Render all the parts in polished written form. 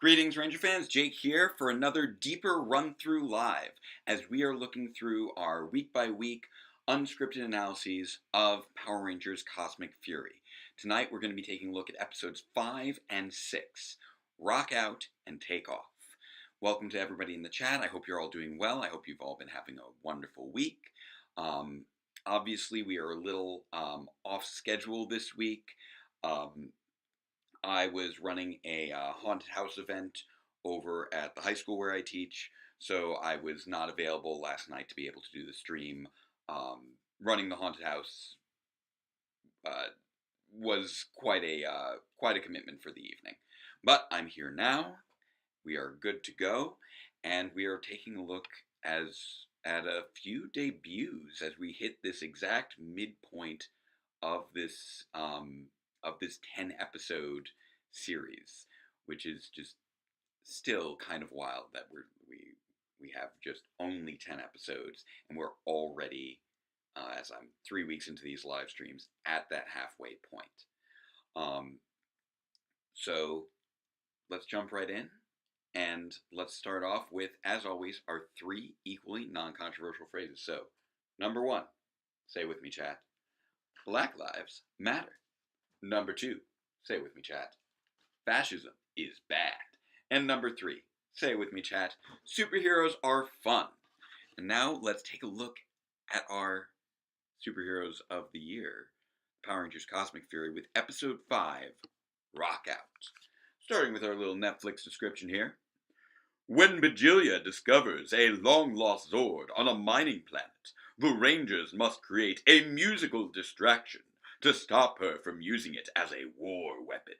Greetings, Ranger fans. Jake here for another deeper run-through live as we are looking through our week-by-week unscripted analyses of Power Rangers Cosmic Fury. Tonight we're going to be taking a look at episodes 5 and 6, Rock Out and Take Off. Welcome to everybody in the chat. I hope you're all doing well. I hope you've all been having a wonderful week. Obviously, we are a little off schedule this week. I was running a haunted house event over at the high school where I teach, so I was not available last night to be able to do the stream. Running the haunted house was quite a commitment for the evening, but I'm here now. We are good to go, and we are taking a look at a few debuts as we hit this exact midpoint of this 10 episode series, which is just still kind of wild that we have just only 10 episodes and we're already as I'm 3 weeks into these live streams at that halfway point. So let's jump right in and let's start off with, as always, our 3 equally non-controversial phrases. So number 1, say with me, chat, Black Lives Matter. Number 2, say with me, chat, fascism is bad. And number 3, say with me, chat, superheroes are fun. And now let's take a look at our superheroes of the year, Power Rangers Cosmic Fury, with episode 5, Rock Out. Starting with our little Netflix description here. When Bejilia discovers a long-lost Zord on a mining planet, the Rangers must create a musical distraction to stop her from using it as a war weapon.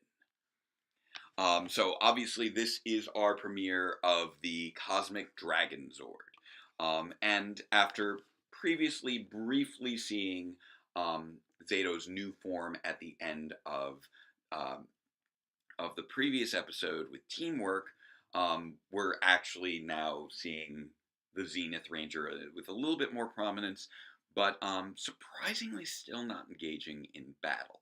So obviously this is our premiere of the Cosmic Dragon Zord. And after previously briefly seeing Zato's new form at the end of the previous episode with teamwork, we're actually now seeing the Zenith Ranger with a little bit more prominence, but surprisingly still not engaging in battle.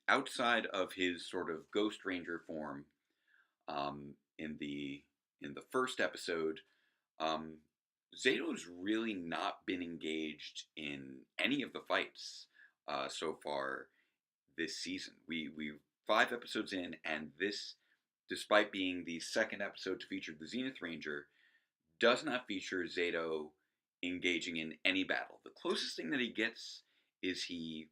Outside of his sort of Ghost Ranger form in the first episode, Zato's really not been engaged in any of the fights so far this season. We're 5 episodes in, and this, despite being the second episode to feature the Zenith Ranger, does not feature Zato engaging in any battle. The closest thing that he gets is he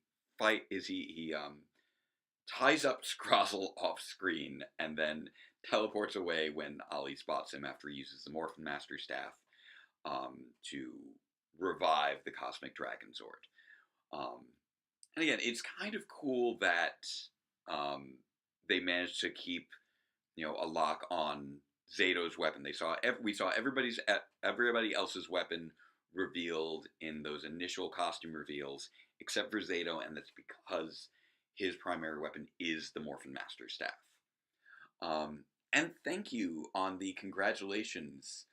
ties up Scrozzle off screen and then teleports away when Ollie spots him after he uses the Morphin Master Staff to revive the Cosmic Dragon Zord. And again, it's kind of cool that they managed to keep, a lock on Zato's weapon. We saw everybody else's weapon revealed in those initial costume reveals, except for Zato, and that's because his primary weapon is the Morphin Master Staff. And thank you on the congratulations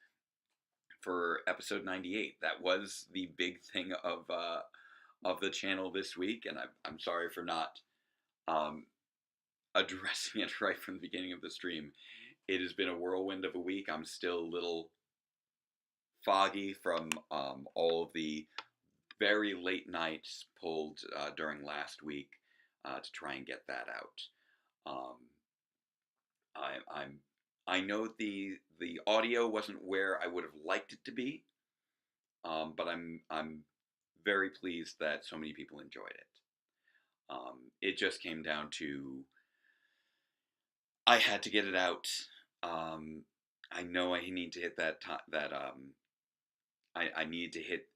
for episode 98. That was the big thing of the channel this week, and I'm sorry for not addressing it right from the beginning of the stream. It has been a whirlwind of a week. I'm still a little foggy from all of the very late nights pulled during last week to try and get that out. I know the audio wasn't where I would have liked it to be, but I'm very pleased that so many people enjoyed it. It just came down to I had to get it out. I know I need to hit I need to hit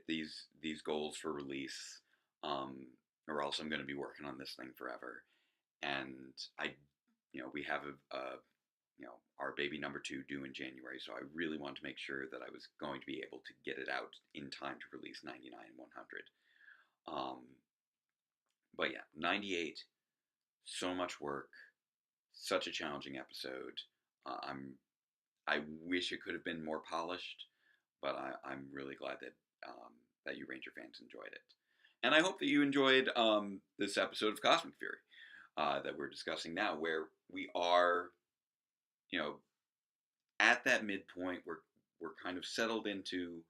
these goals for release, or else I'm going to be working on this thing forever. And we have our baby number 2 due in January, so I really wanted to make sure that I was going to be able to get it out in time to release 99 and 100. But yeah, 98, so much work, such a challenging episode. I wish it could have been more polished, but I'm really glad that you Ranger fans enjoyed it. And I hope that you enjoyed this episode of Cosmic Fury that we're discussing now, where we are you know, at that midpoint, we're kind of settled into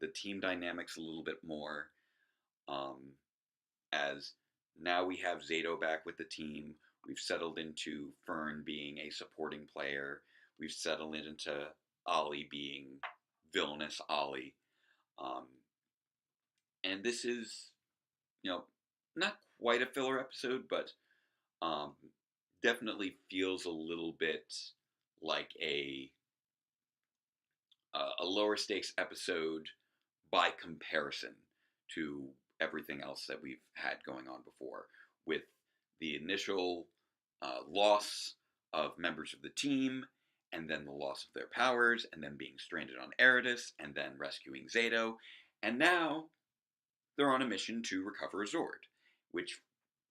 the team dynamics a little bit more. Um, as now we have Zato back with the team. We've settled into Fern being a supporting player. We've settled into Ollie being villainous Ollie. Um, and this is, you know, not quite a filler episode, but um, definitely feels a little bit like a lower stakes episode by comparison to everything else that we've had going on before, with the initial loss of members of the team, and then the loss of their powers, and then being stranded on Eridus, and then rescuing Zato, and now they're on a mission to recover a Zord, which,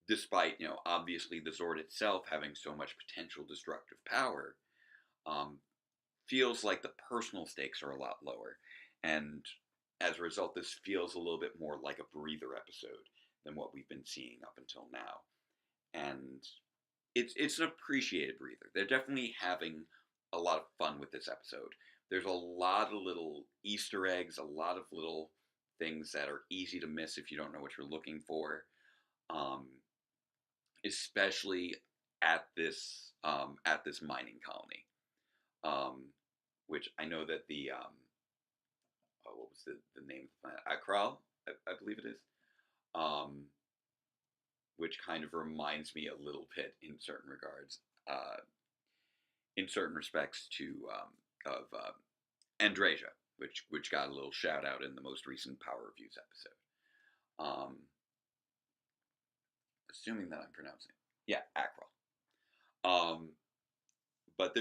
despite, obviously the Zord itself having so much potential destructive power, um, feels like the personal stakes are a lot lower. And as a result, this feels a little bit more like a breather episode than what we've been seeing up until now. And it's an appreciated breather. They're definitely having a lot of fun with this episode. There's a lot of little Easter eggs, a lot of little things that are easy to miss if you don't know what you're looking for. Um, Especially at this mining colony, which I know that the what was the name of the planet? Akral, I believe it is. Um, which kind of reminds me a little bit in certain regards, in certain respects, to of Andrasia, which got a little shout out in the most recent Power Reviews episode. Assuming that I'm pronouncing it. Yeah, Akral. Um, but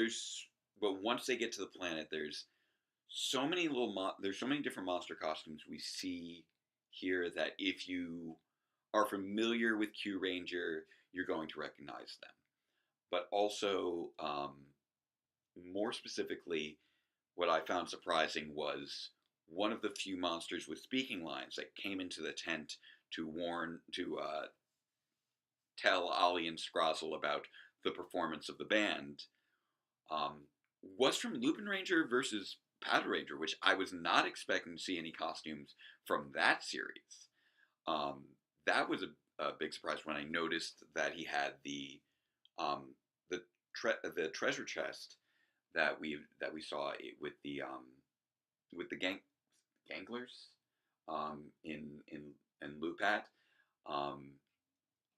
once they get to the planet, there's so many there's so many different monster costumes we see here that if you are familiar with Q Ranger, you're going to recognize them. But also, more specifically, what I found surprising was one of the few monsters with speaking lines that came into the tent to tell Ollie and Scrozzle about the performance of the band, um, was from Lupin Ranger versus Powder Ranger, which I was not expecting to see any costumes from that series. Um, that was a big surprise when I noticed that he had um, the treasure chest that we saw with the ganglers in Lupat, um,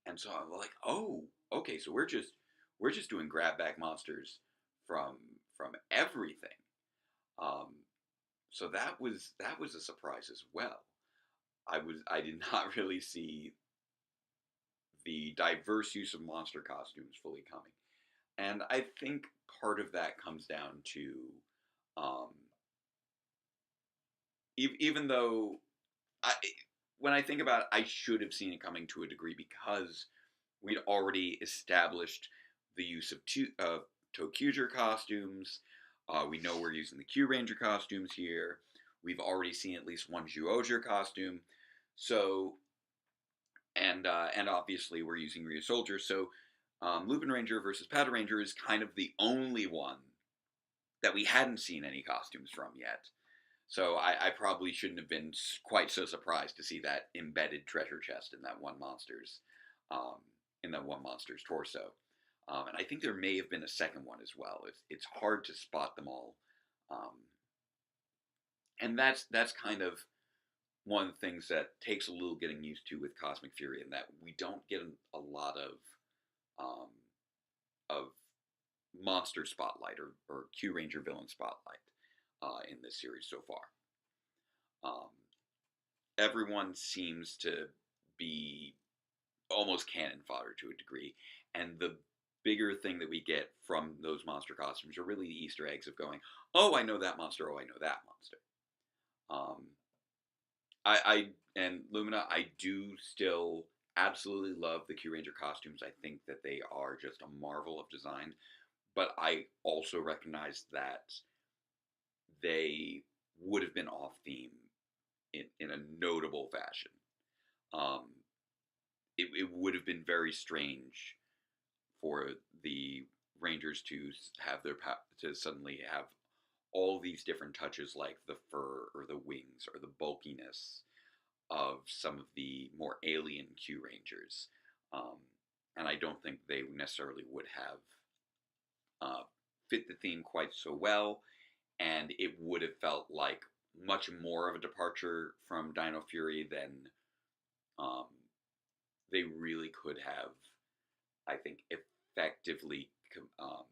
and so I'm like, oh, okay, so we're just doing grab bag monsters from everything. Um, so that was a surprise as well. I did not really see the diverse use of monster costumes fully coming, and I think part of that comes down to um, even though I when I think about it, I should have seen it coming to a degree because we'd already established the use of Tokuger costumes. We know we're using the Q Ranger costumes here. We've already seen at least one Zyuohger costume. So, and obviously we're using Ryu Soldier. So, Lupin Ranger versus Powder Ranger is kind of the only one that we hadn't seen any costumes from yet. So I probably shouldn't have been quite so surprised to see that embedded treasure chest in that um, one monster's torso. And I think there may have been a second one as well. It's hard to spot them all, um, and that's kind of one of the things that takes a little getting used to with Cosmic Fury, in that we don't get a lot um, of monster spotlight or Q Ranger villain spotlight in this series so far. Um, Everyone seems to be almost cannon fodder to a degree, and the bigger thing that we get from those monster costumes are really the Easter eggs of going, oh, I know that monster, oh, I know that monster. Um, I and Lumina, I do still absolutely love the Q Ranger costumes. I think that they are just a marvel of design, but I also recognize that they would have been off theme in a notable fashion. Um, it would have been very strange for the Rangers to have to suddenly have all these different touches, like the fur or the wings or the bulkiness of some of the more alien Q Rangers. Um, and I don't think they necessarily would have uh, fit the theme quite so well, and it would have felt like much more of a departure from Dino Fury than um, they really could have, I think, effectively um,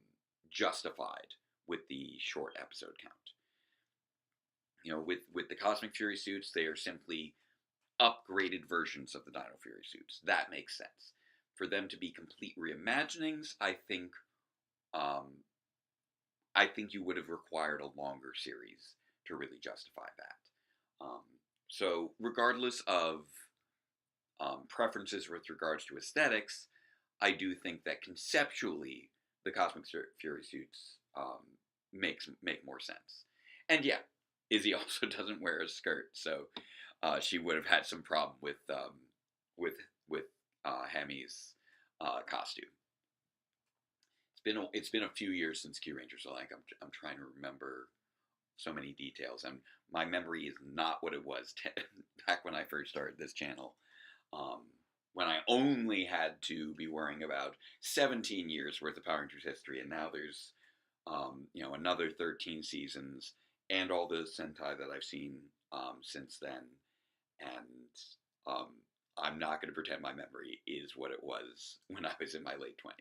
justified with the short episode count. You know, with the Cosmic Fury suits, they are simply upgraded versions of the Dino Fury suits. That makes sense. For them to be complete reimaginings, um, I think you would have required a longer series to really justify that. So, regardless of preferences with regards to aesthetics, I do think that conceptually the Cosmic Fury suits make more sense. And yeah, Izzy also doesn't wear a skirt, so she would have had some problem with with Hemi's costume. It's been a few years since Q Ranger, so like I'm trying to remember so many details, and my memory is not what it was back when I first started this channel, um, when I only had to be worrying about 17 years worth of Power Rangers history, and now there's another 13 seasons and all the Sentai that I've seen since then, and um, I'm not going to pretend my memory is what it was when I was in my late 20s.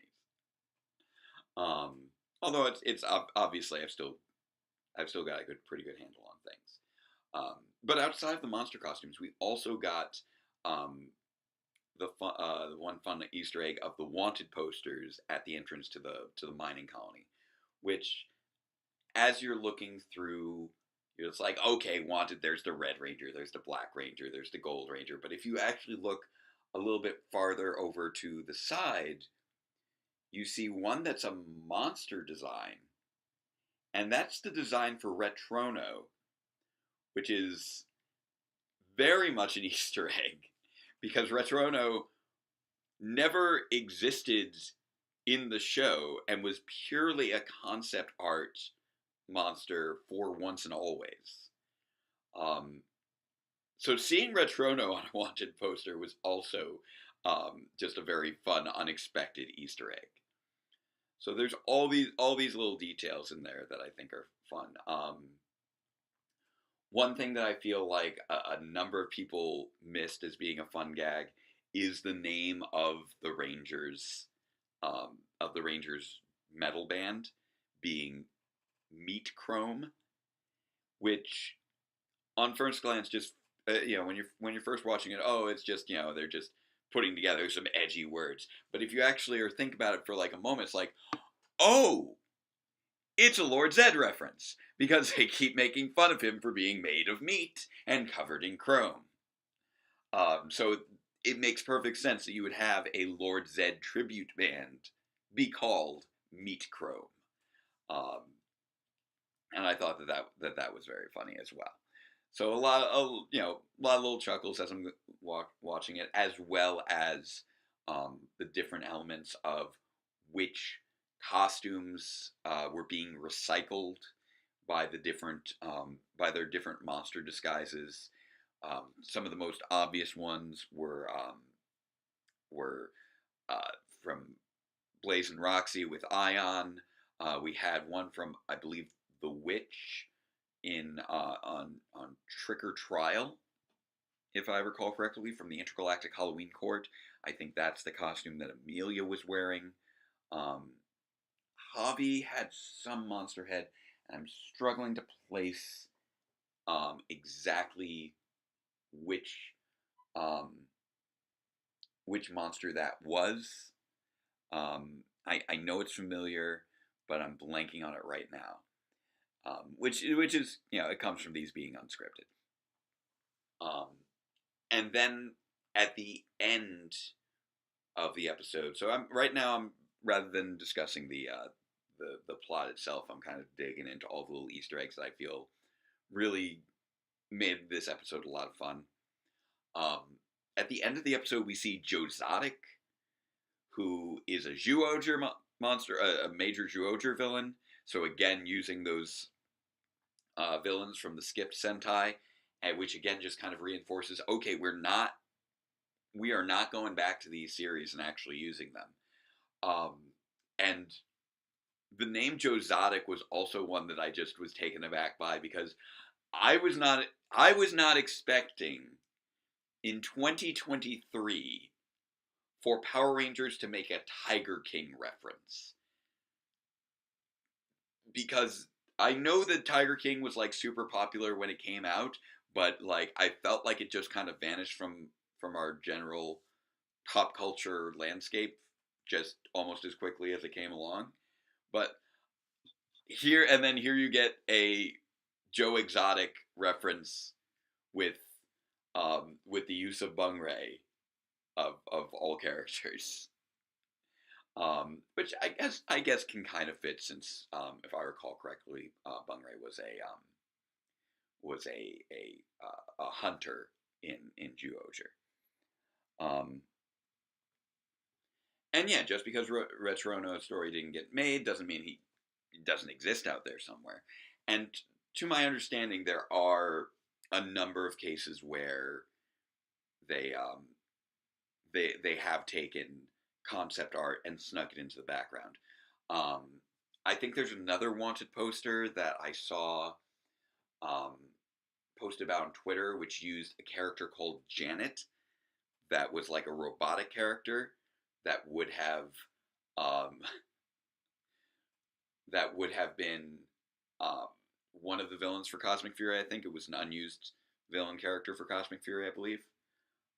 Although it's obviously I've still got a pretty good handle on things. But outside of the monster costumes, we also got the one fun Easter egg of the wanted posters at the entrance to the mining colony, which, as you're looking through, it's like, okay, wanted. There's the Red Ranger, there's the Black Ranger, there's the Gold Ranger. But if you actually look a little bit farther over to the side, you see one that's a monster design, and that's the design for Retrono, which is very much an Easter egg, because Retrono never existed in the show and was purely a concept art monster for Once and Always. So seeing Retrono on a wanted poster was also just a very fun, unexpected Easter egg. So there's all these little details in there that I think are fun. One thing that I feel like a number of people missed as being a fun gag is the name of the Rangers metal band being Meat Chrome, which on first glance just when you're first watching it, oh, it's just they're just putting together some edgy words. But if you actually think about it for like a moment, it's like, oh, it's a Lord Zed reference, because they keep making fun of him for being made of meat and covered in chrome. So it makes perfect sense that you would have a Lord Zed tribute band be called Meat Chrome. And I thought that was very funny as well. So a lot of little chuckles as I'm watching it, as well as the different elements of which costumes were being recycled by their different monster disguises. Some of the most obvious ones were from Blaze and Roxy with Ion. We had one from, I believe, The Witch in on Trick or Trial, if I recall correctly, from the Intergalactic Halloween Court. I think that's the costume that Amelia was wearing. Javi had some monster head, and I'm struggling to place exactly which monster that was. I know it's familiar, but I'm blanking on it right now. Which is, it comes from these being unscripted. And then at the end of the episode, so I'm rather than discussing the plot itself, I'm kind of digging into all the little Easter eggs that I feel really made this episode a lot of fun. At the end of the episode, we see Joe Exotic, who is a Zhuo monster, a major Zyuohger villain. So again, using those villains from the skipped Sentai, and which again just kind of reinforces, okay, we are not going back to these series and actually using them. And the name Joe Exotic was also one that I just was taken aback by, because I was not I was not expecting in 2023 for Power Rangers to make a Tiger King reference, because I know that Tiger King was like super popular when it came out, but like I felt like it just kind of vanished from our general pop culture landscape just almost as quickly as it came along. But here you get a Joe Exotic reference with with the use of Bungray of all characters. Which I guess can kind of fit, since if I recall correctly, Bungray was a hunter in Zyuohger. Um, and yeah, just because Retsurono's story didn't get made doesn't mean he doesn't exist out there somewhere. And to my understanding, there are a number of cases where they they have taken concept art and snuck it into the background. Um, I think there's another wanted poster that I saw um, posted about on Twitter, which used a character called Janet that was like a robotic character that would have um, that would have been um, one of the villains for Cosmic Fury. I think it was an unused villain character for Cosmic Fury, I believe,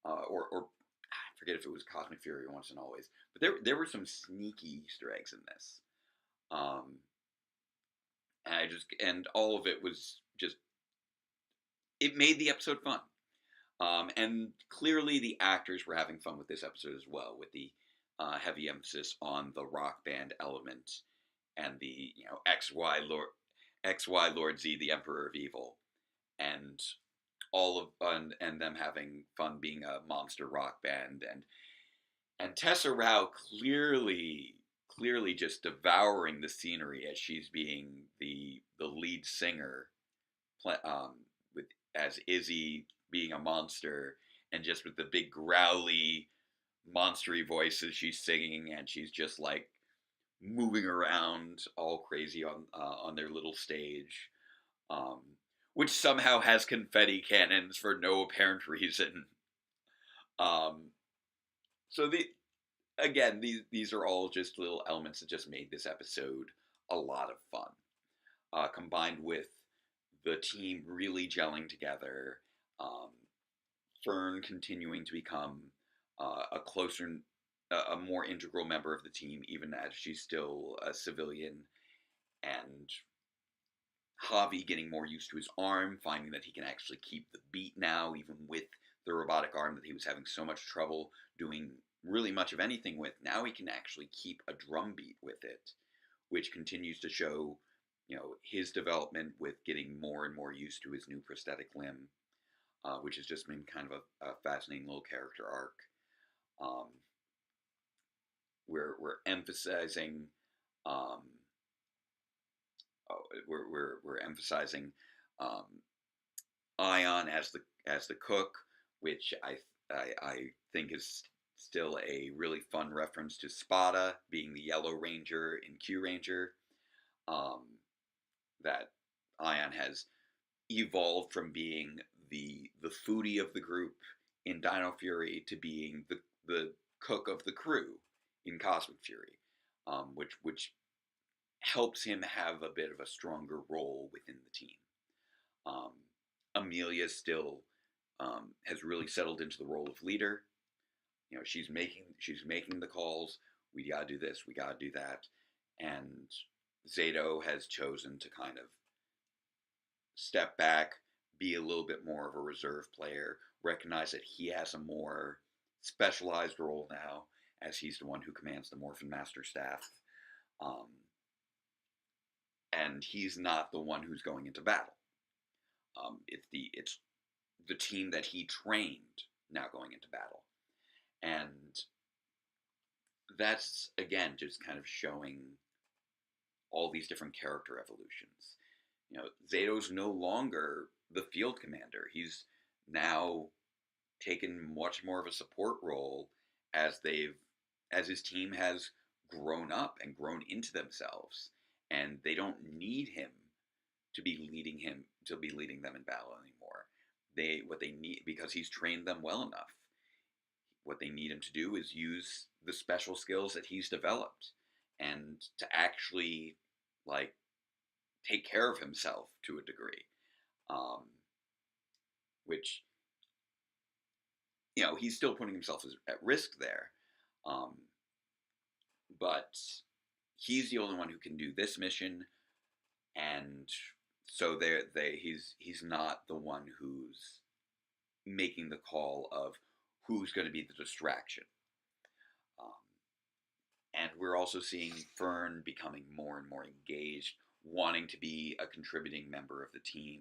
or I forget if it was Cosmic Fury Once and Always. But there were some sneaky Easter eggs in this, um, and all of it was just, it made the episode fun. And clearly the actors were having fun with this episode as well, with the heavy emphasis on the rock band element and the XY Lord Z, the Emperor of Evil, and all of and them having fun being a monster rock band, and Tessa Rao clearly just devouring the scenery as she's being the lead singer, with as Izzy being a monster, and just with the big growly monstery voices she's singing, and she's just like moving around all crazy on their little stage, um, which somehow has confetti cannons for no apparent reason. Um, so these are all just little elements that just made this episode a lot of fun, combined with the team really gelling together, um, Fern continuing to become a more integral member of the team, even as she's still a civilian, and Javi getting more used to his arm, finding that he can actually keep the beat now, even with the robotic arm that he was having so much trouble doing really much of anything with. Now he can actually keep a drum beat with it, which continues to show, his development with getting more and more used to his new prosthetic limb, which has just been kind of a fascinating little character arc. Um, we're emphasizing um, we're emphasizing um, Ion as the cook, which I think is still a really fun reference to Spada being the Yellow Ranger in Q Ranger. Um, that Ion has evolved from being the foodie of the group in Dino Fury to being the cook of the crew in Cosmic Fury, which helps him have a bit of a stronger role within the team. Um, Amelia still has really settled into the role of leader. She's making the calls. We gotta do this. We gotta do that. And Zato has chosen to kind of step back, be a little bit more of a reserve player, recognize that he has a more specialized role now, as he's the one who commands the Morphin Master staff. Um, and he's not the one who's going into battle. It's the team that he trained now going into battle, and that's again just kind of showing all these different character evolutions. You know, Zato's no longer the field commander. He's now taken much more of a support role as his team has grown up and grown into themselves, and they don't need him to be leading them in battle anymore. What they need, because he's trained them well enough, what they need him to do is use the special skills that he's developed and to actually like take care of himself to a degree, um, which he's still putting himself at risk there, um, but he's the only one who can do this mission, and so he's not the one who's making the call of who's going to be the distraction. Um, and we're also seeing Fern becoming more and more engaged, wanting to be a contributing member of the team,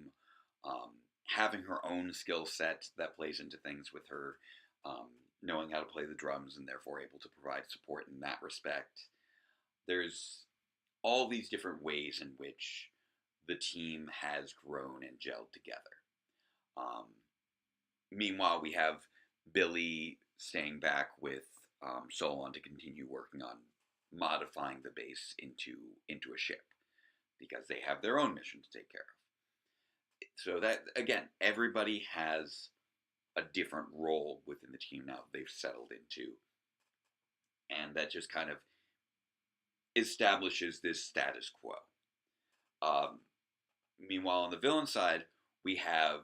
um, having her own skill set that plays into things with her, um, knowing how to play the drums and therefore able to provide support in that respect. There's all these different ways in which the team has grown and gelled together. Um, Meanwhile, we have Billy staying back with Solon to continue working on modifying the base into a ship because they have their own mission to take care of. So that again, everybody has a different role within the team now they've settled into, and that just kind of establishes this status quo. Um, Meanwhile, on the villain side, we have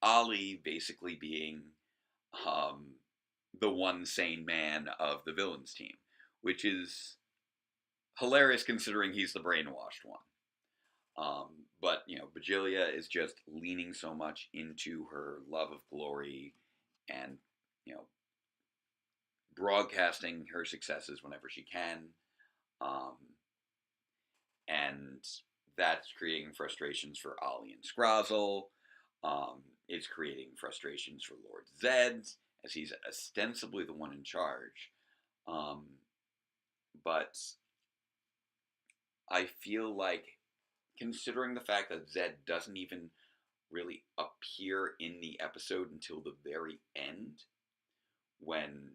Ali basically being um, the one sane man of the villains team, which is hilarious considering he's the brainwashed one. But Bajilia is just leaning so much into her love of glory and you know broadcasting her successes whenever she can, um, and that's creating frustrations for Ali and Scrazzle. It's creating frustrations for Lord Zed, as he's ostensibly the one in charge. Um, but I feel like, considering the fact that Zed doesn't even really appear in the episode until the very end, when,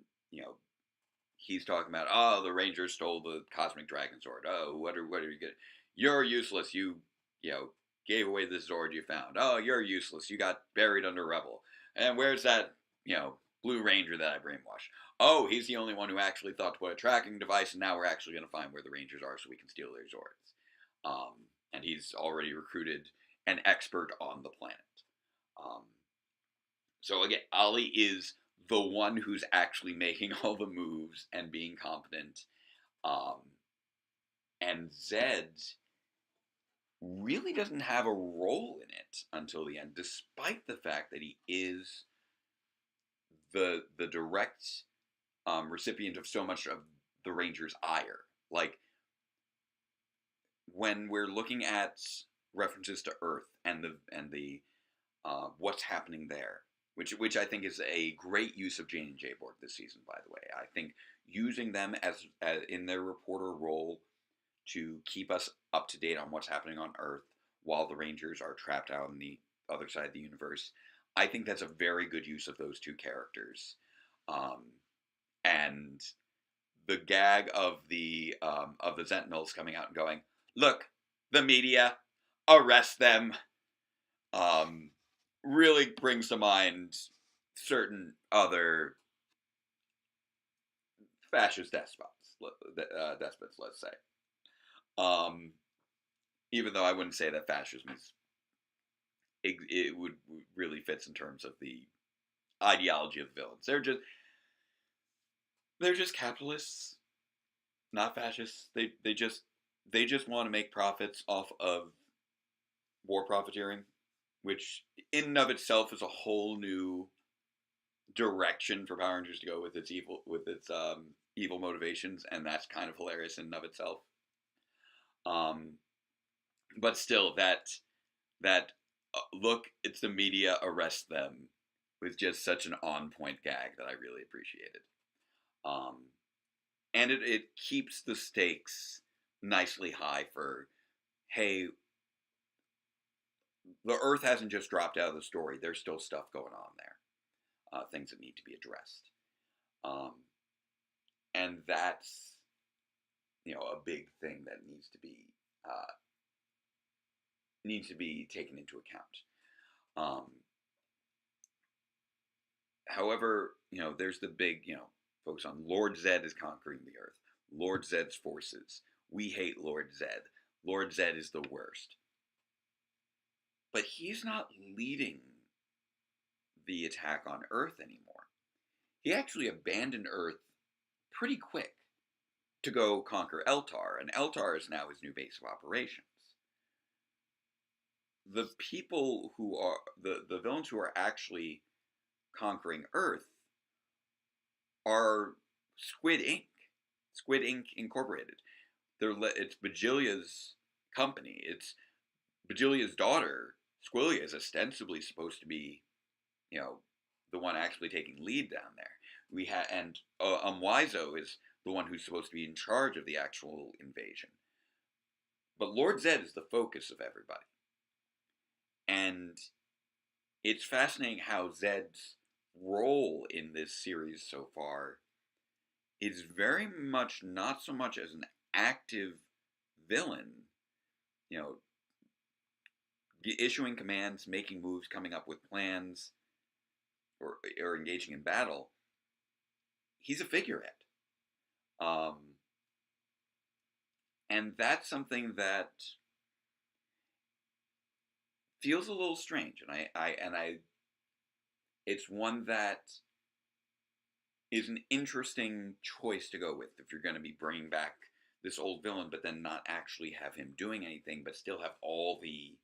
he's talking about, oh, the Rangers stole the Cosmic Dragon Zord. Oh, what are you getting? You're useless. You gave away the Zord you found. Oh, you're useless. You got buried under rubble. And where's that, Blue Ranger that I brainwashed? Oh, he's the only one who actually thought to put a tracking device, and now we're actually going to find where the Rangers are so we can steal their Zords. And he's already recruited an expert on the planet. Um, so again, Ali is the one who's actually making all the moves and being competent. Um, and Zed really doesn't have a role in it until the end, despite the fact that he is the direct recipient of so much of the Rangers' ire. Like, when we're looking at references to Earth and the what's happening there, which I think is a great use of Jane and Jay Borg this season, by the way. I think using them as in their reporter role to keep us up to date on what's happening on Earth while the Rangers are trapped out in the other side of the universe, I think that's a very good use of those two characters. And the gag of the Sentinels coming out and going, "Look, the media, arrest them," really brings to mind certain other fascist despots, let's say. Even though I wouldn't say that fascism is, it would really fits in terms of the ideology of the villains. They're just capitalists, not fascists. They just want to make profits off of war profiteering, which in and of itself is a whole new direction for Power Rangers to go with its evil motivations, and that's kind of hilarious in and of itself. But still, that look, it's the media, arrest them, was just such an on point gag that I really appreciated. and it keeps the stakes nicely high for, hey, the Earth hasn't just dropped out of the story. There's still stuff going on there, things that need to be addressed, um, and that's a big thing that needs to be taken into account. Um, However, there's the big focus on Lord Zed is conquering the Earth. Lord Zed's forces. We hate Lord Zed. Lord Zed is the worst. But he's not leading the attack on Earth anymore. He actually abandoned Earth pretty quick to go conquer Eltar, and Eltar is now his new base of operations. The people who are the villains who are actually conquering Earth are Squid Inc. Squid Inc. Incorporated. It's Bajilia's company. It's Bajilia's daughter. Squilia is ostensibly supposed to be, the one actually taking lead down there. And Wizo is the one who's supposed to be in charge of the actual invasion. But Lord Zed is the focus of everybody. And it's fascinating how Zed's role in this series so far is very much not so much as an active villain, issuing commands, making moves, coming up with plans, or engaging in battle. He's a figurehead. And that's something that feels a little strange, and it's one that is an interesting choice to go with if you're going to be bringing back this old villain, but then not actually have him doing anything, but still have all the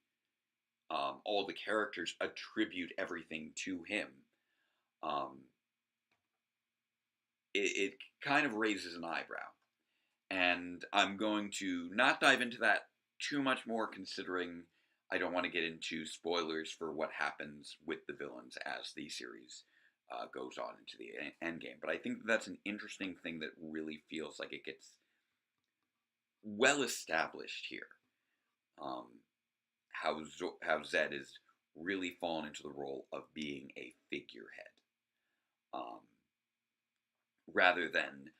characters attribute everything to him. It kind of raises an eyebrow, and I'm going to not dive into that too much more, considering I don't want to get into spoilers for what happens with the villains as the series goes on into the end game. But I think that's an interesting thing that really feels like it gets well established here. How Zed is really fallen into the role of being a figurehead, rather than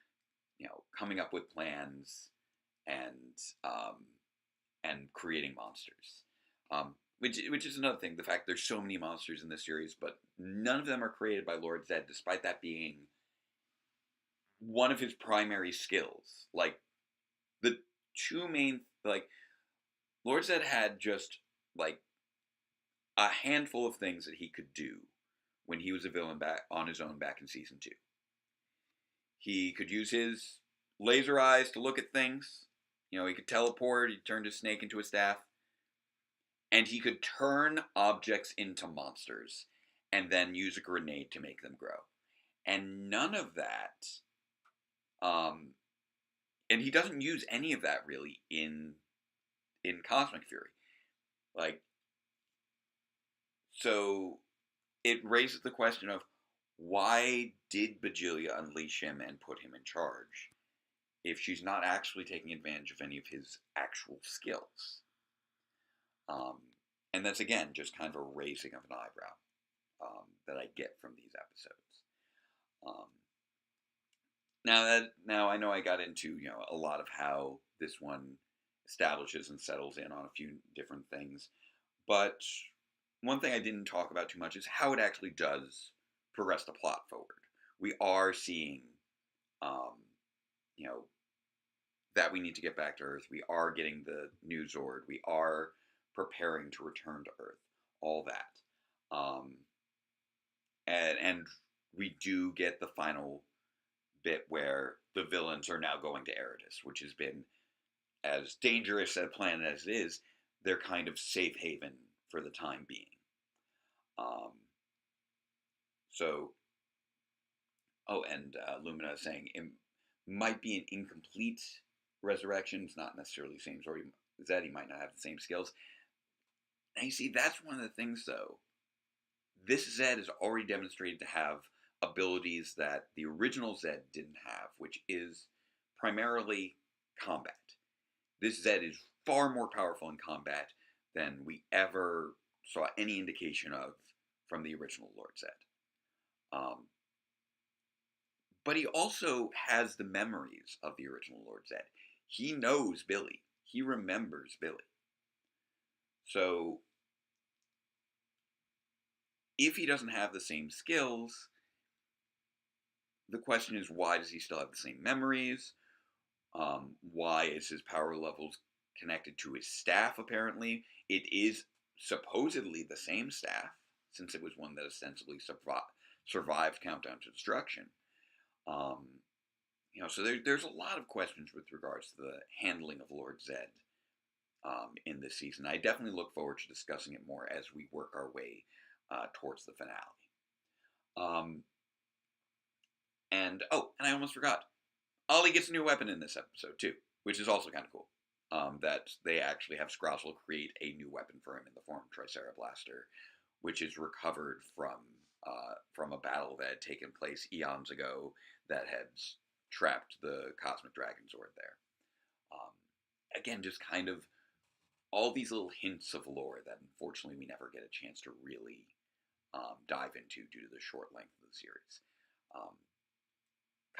coming up with plans and creating monsters. Which is another thing. The fact there's so many monsters in this series, but none of them are created by Lord Zed, despite that being one of his primary skills. Like, the two main, Lord Zed had just, a handful of things that he could do when he was a villain back on his own back in Season 2. He could use his laser eyes to look at things. He could teleport, he turned his snake into a staff. And he could turn objects into monsters and then use a grenade to make them grow. And none of that, and he doesn't use any of that really in Cosmic Fury. So it raises the question of, why did Bajilia unleash him and put him in charge if she's not actually taking advantage of any of his actual skills? And that's, again, just kind of a raising of an eyebrow that I get from these episodes. Now I know I got into a lot of how this one establishes and settles in on a few different things, but one thing I didn't talk about too much is how it actually does progress the plot forward. We are seeing, that we need to get back to Earth. We are getting the new Zord. We are preparing to return to Earth. All that. And we do get the final bit where the villains are now going to Eridus, which has been, as dangerous a planet as it is, their kind of safe haven for the time being. Lumina saying it might be an incomplete resurrection. It's not necessarily the same story. Zed, he might not have the same skills. And you see, that's one of the things, though. This Zed is already demonstrated to have abilities that the original Zed didn't have, which is primarily combat. This Zed is far more powerful in combat than we ever saw any indication of from the original Lord Zed. Um, but he also has the memories of the original Lord Zed. He knows Billy. He remembers Billy. So, if he doesn't have the same skills, the question is, why does he still have the same memories? Why is his power levels connected to his staff, apparently? It is supposedly the same staff, since it was one that ostensibly survived Countdown to Destruction. So there's a lot of questions with regards to the handling of Lord Zed in this season. I definitely look forward to discussing it more as we work our way towards the finale. And I almost forgot. Ollie gets a new weapon in this episode too, which is also kind of cool. That they actually have Scrozzle create a new weapon for him in the form of Tricera Blaster, which is recovered from a battle that had taken place eons ago that had trapped the Cosmic Dragon Zord there. Again, just kind of all these little hints of lore that unfortunately we never get a chance to really dive into due to the short length of the series.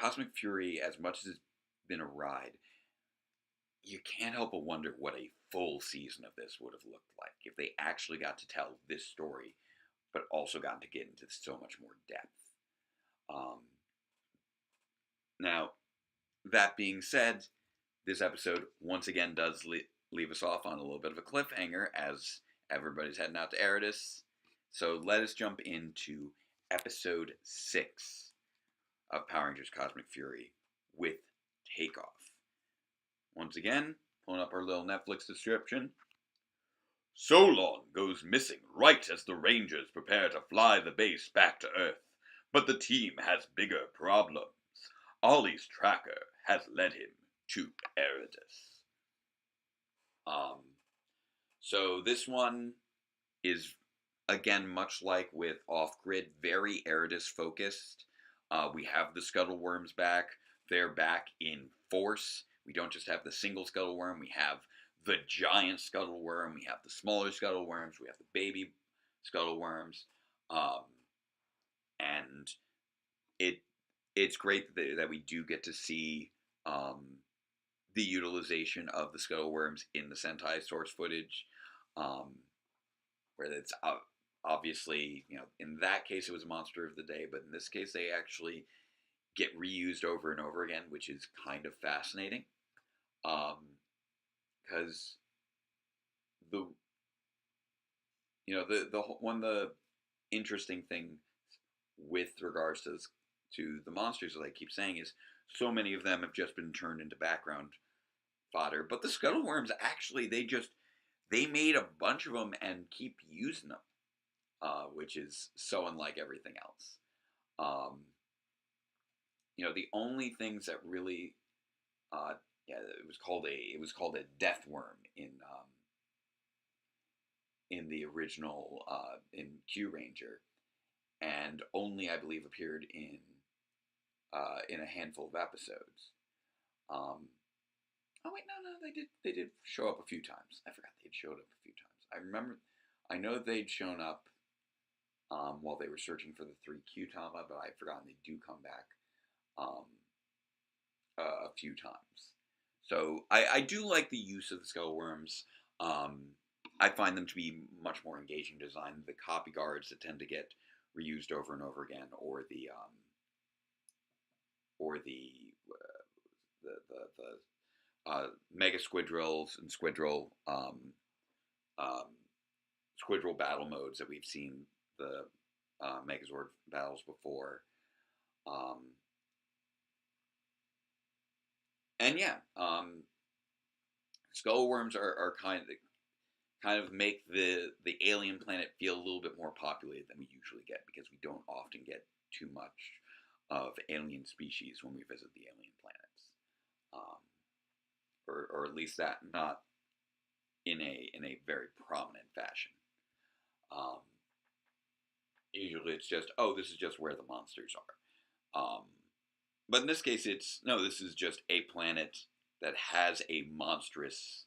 Cosmic Fury, as much as it's been a ride, you can't help but wonder what a full season of this would have looked like if they actually got to tell this story, but also got to get into so much more depth. Now, that being said, this episode once again does leave us off on a little bit of a cliffhanger as everybody's heading out to Eridus. So let us jump into episode 6 of Power Rangers Cosmic Fury with Takeoff. Once again, pulling up our little Netflix description. Solon goes missing right as the Rangers prepare to fly the base back to Earth, but the team has bigger problems. Ollie's tracker has led him to Eridus. So this one is, again, much like with Off-Grid, very Eridus focused. We have the Scuttle Worms back. They're back in force. We don't just have the single Scuttle Worm. We have the giant Scuttle Worm. We have the smaller Scuttle Worms. We have the baby Scuttle Worms. And it's great that we do get to see the utilization of the Scuttle Worms in the Sentai source footage. Where it's obviously, in that case it was a monster of the day, but in this case they actually get reused over and over again, which is kind of fascinating. Because one of the interesting things with regards to the monsters, as I keep saying, is so many of them have just been turned into background fodder. But the Scuttle Worms, actually, they made a bunch of them and keep using them, which is so unlike everything else. The only things that really, it was called a death worm in the original in Q Ranger, and only, I believe, appeared in a handful of episodes. Oh wait, no, they did show up a few times. I forgot they'd showed up a few times. I know they'd shown up while they were searching for the 3Q Tama, but I'd forgotten they do come back a few times. So I do like the use of the Scuttle Worms. I find them to be much more engaging design than the copy guards that tend to get reused over and over again, or the Mega Squidrills and Squidrill battle modes that we've seen the Megazord battles before. Skull Worms are kind of make the alien planet feel a little bit more populated than we usually get, because we don't often get too much of alien species when we visit the alien planets, or at least that not in a very prominent fashion. Usually it's just, this is just where the monsters are. but in this case, it's no. This is just a planet that has a monstrous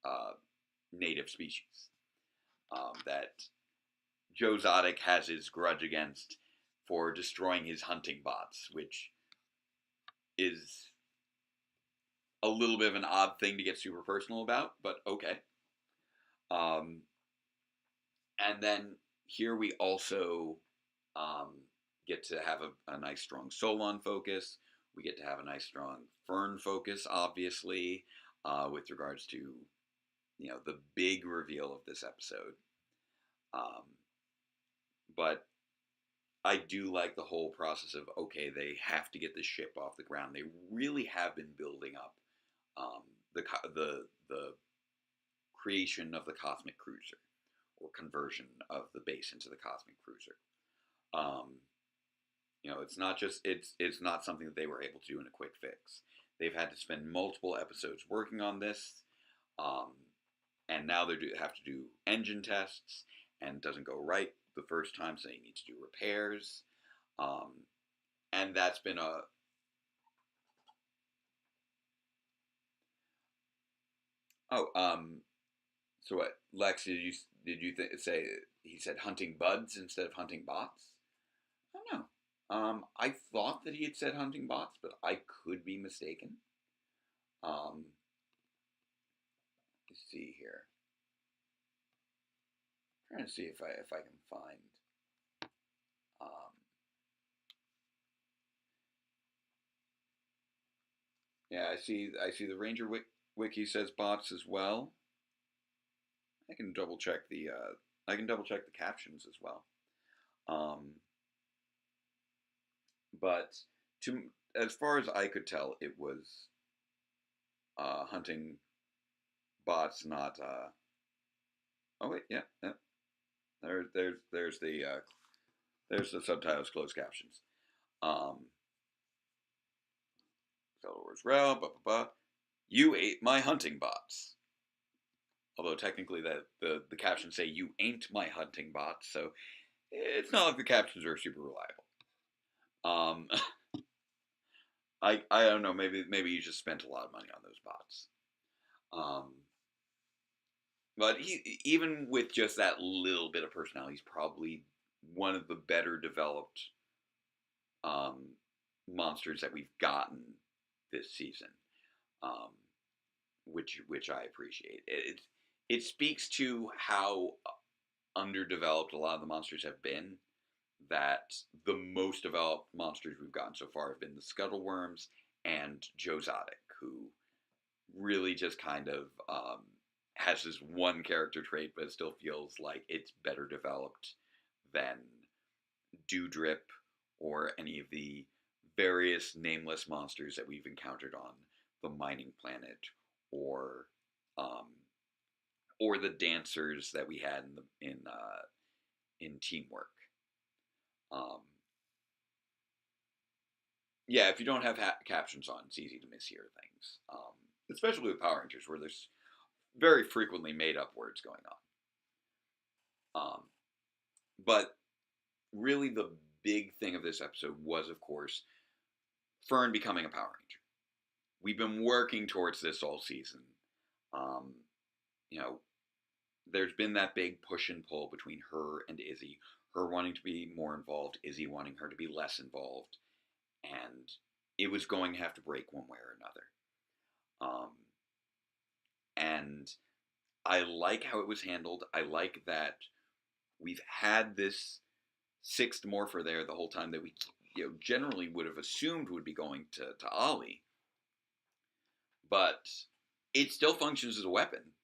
uh, native species that Joe Exotic has his grudge against for destroying his hunting bots, which is a little bit of an odd thing to get super personal about, but okay. Um, and then here we also um, get to have a nice strong Solon focus. We get to have a nice strong Fern focus, obviously, with regards to the big reveal of this episode. Um, but I do like the whole process of okay, they have to get this ship off the ground. They really have been building up um, the creation of the cosmic cruiser or conversion of the base into the cosmic cruiser. Um, it's not something that they were able to do in a quick fix. They've had to spend multiple episodes working on this, um, and now they have to do engine tests, and it doesn't go right the first time, so they need to do repairs, um, and that's been a oh so what Lex say he said hunting buds instead of hunting bots? I don't know. I thought that he had said hunting bots, but I could be mistaken. Let's see here. I'm trying to see if I can find. Um, yeah, I see the Ranger wiki says bots as well. I can double check the captions as well. Um, but to as far as I could tell, it was hunting bots, not. Oh wait, yeah, yeah. There's the subtitles, closed captions. Fellow Wars Rel, blah blah blah. You ate my hunting bots. Although technically the captions say you ain't my hunting bots, so it's not like the captions are super reliable. Um, I don't know. Maybe you just spent a lot of money on those bots. Um, but even with just that little bit of personality, he's probably one of the better developed um, monsters that we've gotten this season, um, which I appreciate. It speaks to how underdeveloped a lot of the monsters have been. That the most developed monsters we've gotten so far have been the Scuttleworms and Joe Exotic, who really just kind of has this one character trait, but it still feels like it's better developed than Dewdrip or any of the various nameless monsters that we've encountered on the mining planet, or um, or the dancers that we had in Teamwork. Um, yeah, if you don't have captions on, it's easy to mishear things, especially with Power Rangers, where there's very frequently made up words going on. But really, the big thing of this episode was, of course, Fern becoming a Power Ranger. We've been working towards this all season. Um, you know, there's been that big push and pull between her and Izzy. Her wanting to be more involved, Izzy wanting her to be less involved, and it was going to have to break one way or another. And I like how it was handled. I like that we've had this sixth morpher there the whole time that we generally would have assumed would be going to Ollie. But it still functions as a weapon.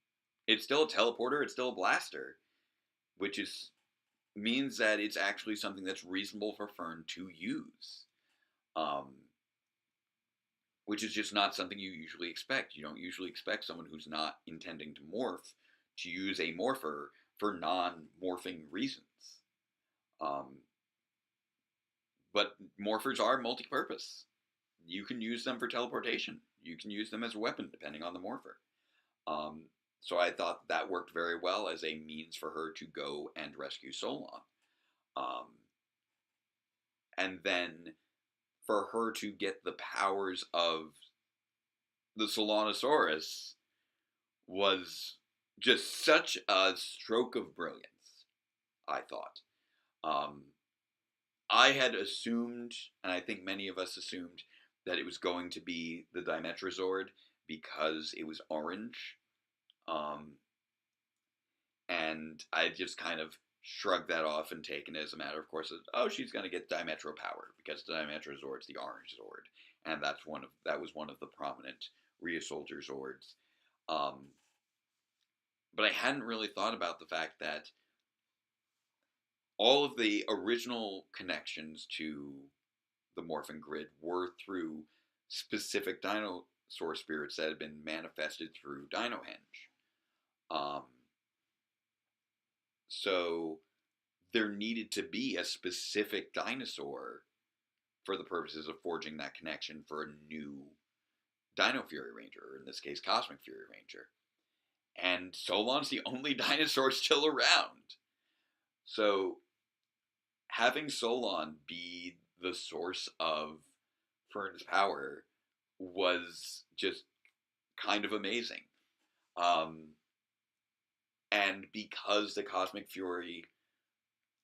It's still a teleporter. It's still a blaster, which means that it's actually something that's reasonable for Fern to use. Which is just not something you usually expect. You don't usually expect someone who's not intending to morph to use a morpher for non-morphing reasons. But morphers are multi-purpose. You can use them for teleportation. You can use them as a weapon, depending on the morpher. So I thought that worked very well as a means for her to go and rescue Solon. And then for her to get the powers of the Solanosaurus was just such a stroke of brilliance, I thought. Um, I had assumed, and I think many of us assumed, that it was going to be the Dimetrazord because it was orange. Um, and I just kind of shrugged that off and taken it as a matter of course. Oh, she's going to get Dimetro power because the Dimetrazord's the orange Zord, and that was one of the prominent Soldier Zords. Um, but I hadn't really thought about the fact that all of the original connections to the Morphin Grid were through specific dinosaur spirits that had been manifested through Dinohenge. Um, so there needed to be a specific dinosaur for the purposes of forging that connection for a new Dino Fury Ranger, or in this case, Cosmic Fury Ranger. And Solon's the only dinosaur still around. So having Solon be the source of Fern's power was just kind of amazing. And because the Cosmic Fury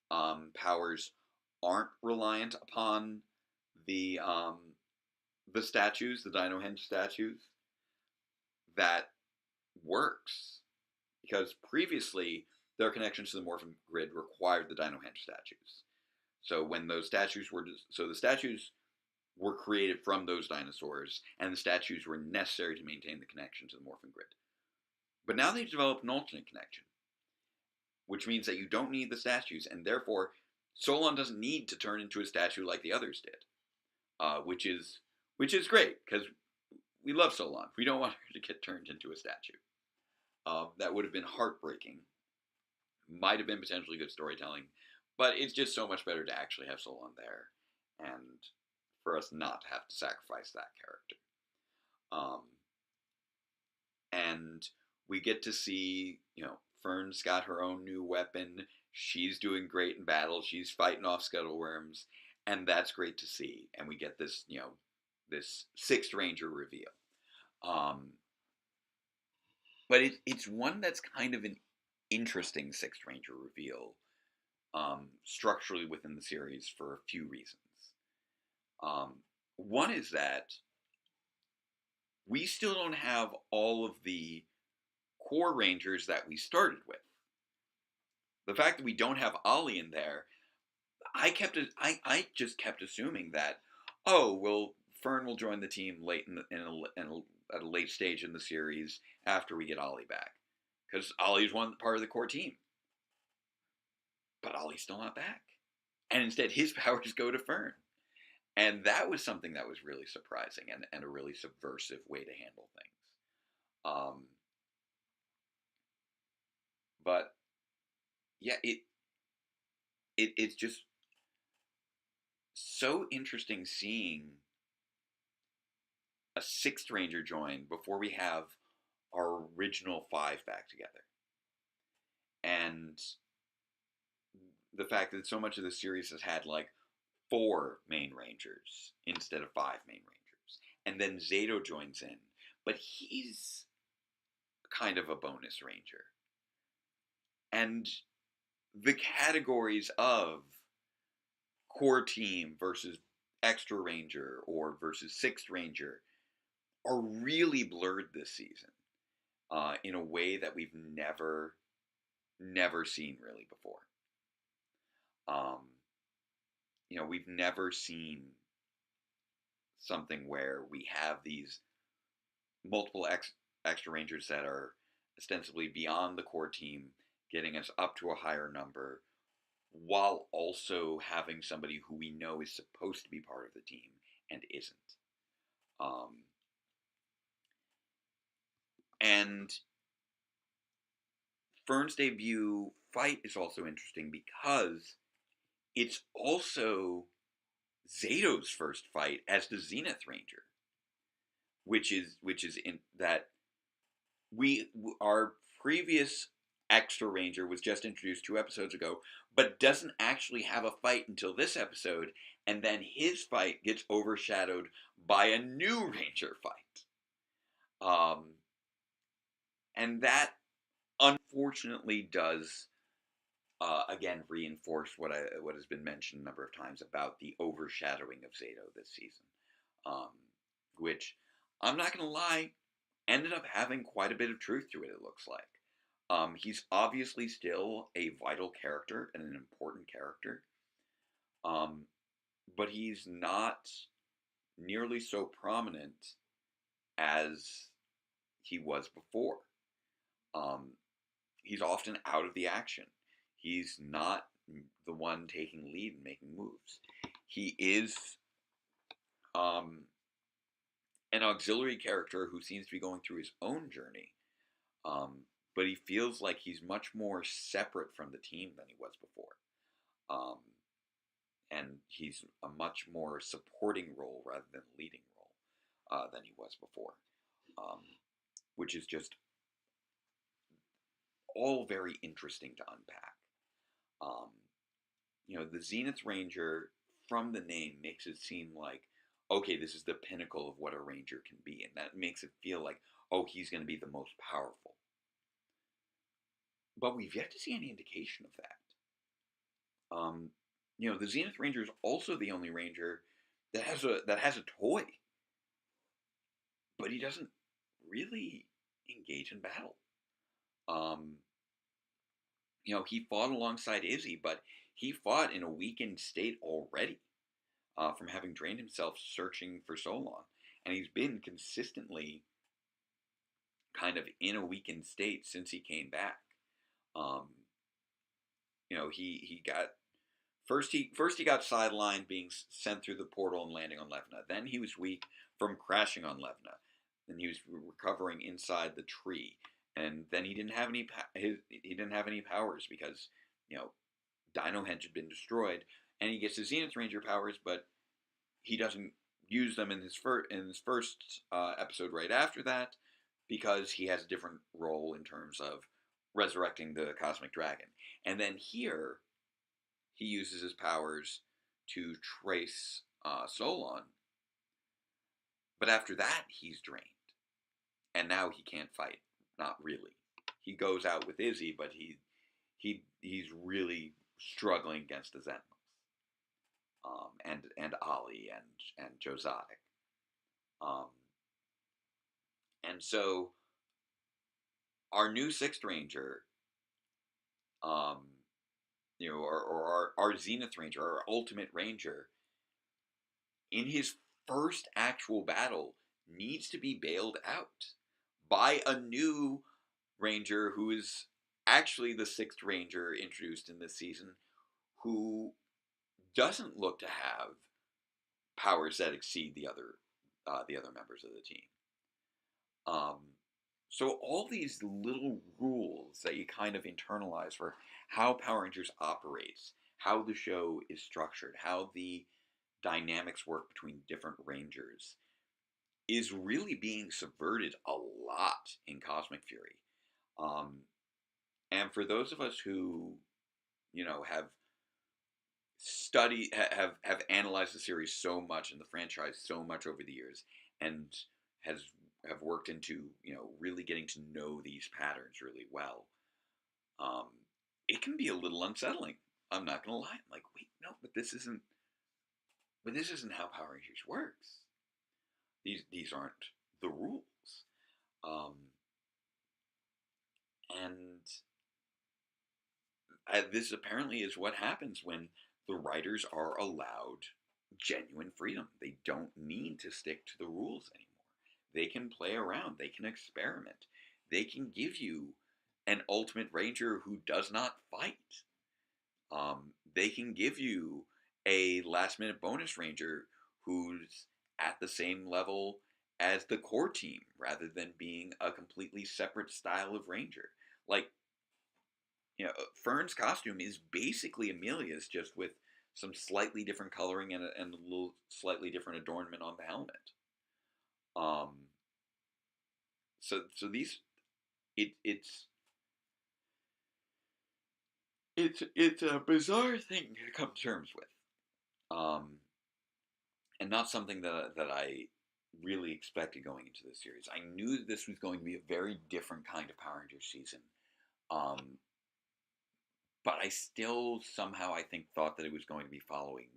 powers aren't reliant upon the statues, the Dinohenge statues, that works. Because previously, their connections to the Morphin Grid required the Dinohenge statues. So when those statues were, the statues were created from those dinosaurs, and the statues were necessary to maintain the connection to the Morphin Grid. But now they've developed an alternate connection, which means that you don't need the statues, and therefore Solon doesn't need to turn into a statue like the others did, which is great because we love Solon. We don't want her to get turned into a statue. That would have been heartbreaking. Might have been potentially good storytelling, but it's just so much better to actually have Solon there, and for us not to have to sacrifice that character. And we get to see, Fern's got her own new weapon. She's doing great in battle. She's fighting off scuttleworms, and that's great to see. And we get this, this Sixth Ranger reveal. But it's one that's kind of an interesting Sixth Ranger reveal, structurally within the series for a few reasons. One is that we still don't have all of the core Rangers that we started with. The fact that we don't have Ollie in there, I just kept assuming that, Fern will join the team late at a late stage in the series after we get Ollie back, because Ollie's part of the core team. But Ollie's still not back, and instead his powers go to Fern. And that was something that was really surprising and a really subversive way to handle things. But yeah, it's just so interesting seeing a Sixth Ranger join before we have our original 5 back together. And the fact that so much of the series has had 4 main Rangers instead of 5 main Rangers. And then Zato joins in, but he's kind of a bonus Ranger. And the categories of core team versus extra Ranger or versus Sixth Ranger are really blurred this season in a way that we've never seen really before. We've never seen something where we have these multiple extra Rangers that are ostensibly beyond the core team, getting us up to a higher number, while also having somebody who we know is supposed to be part of the team and isn't. And Fern's debut fight is also interesting because it's also Zato's first fight as the Zenith Ranger, which is in that our previous extra ranger was just introduced 2 episodes ago, but doesn't actually have a fight until this episode, and then his fight gets overshadowed by a new ranger fight. And that unfortunately does again reinforce what has been mentioned a number of times about the overshadowing of Zato this season, um, which I'm not going to lie, ended up having quite a bit of truth to it. It looks like he's obviously still a vital character and an important character, um, but he's not nearly so prominent as he was before. Um, he's often out of the action. He's not the one taking lead and making moves. He is um, an auxiliary character who seems to be going through his own journey, um, but he feels like he's much more separate from the team than he was before. Um, and he's a much more supporting role rather than leading role than he was before, um, which is just all very interesting to unpack. Um, the Zenith Ranger, from the name, makes it seem like, okay, this is the pinnacle of what a Ranger can be, and that makes it feel like, oh, he's going to be the most powerful. But we've yet to see any indication of that. The Zenith Ranger is also the only Ranger that has a toy, but he doesn't really engage in battle. He fought alongside Izzy, but he fought in a weakened state already from having drained himself searching for so long. And he's been consistently kind of in a weakened state since he came back. He got first he got sidelined being sent through the portal and landing on Levna. Then he was weak from crashing on Levna. Then he was recovering inside the tree. And then he didn't have any powers because Dino Henge had been destroyed, and he gets his Zenith Ranger powers, but he doesn't use them in his first episode right after that because he has a different role in terms of resurrecting the Cosmic Dragon. And then here, he uses his powers to trace Solon, but after that, he's drained, and now he can't fight. Not really. He goes out with Izzy, but he's really struggling against the Zenmos, and Ollie and Josiah, and so our new Sixth Ranger, or our Zenith Ranger, our Ultimate Ranger, in his first actual battle, needs to be bailed out by a new Ranger who is actually the Sixth Ranger introduced in this season, who doesn't look to have powers that exceed the other members of the team. So all these little rules that you kind of internalize for how Power Rangers operates, how the show is structured, how the dynamics work between different Rangers, is really being subverted a lot in Cosmic Fury. And for those of us who, have have analyzed the series so much and the franchise so much over the years, and have worked into really getting to know these patterns really well, it can be a little unsettling. I'm not gonna lie. I'm like, wait, no, but this isn't how Power Rangers works. These aren't the rules. And this apparently is what happens when the writers are allowed genuine freedom. They don't need to stick to the rules anymore. They can play around. They can experiment. They can give you an Ultimate Ranger who does not fight. They can give you a last-minute bonus Ranger who's at the same level as the core team, rather than being a completely separate style of Ranger. Like, Fern's costume is basically Amelia's, just with some slightly different coloring and a little slightly different adornment on the helmet. So these, it's it's a bizarre thing to come to terms with, um, and not something that I really expected going into this series. I knew that this was going to be a very different kind of Power Rangers season, um, but I still somehow I think thought that it was going to be following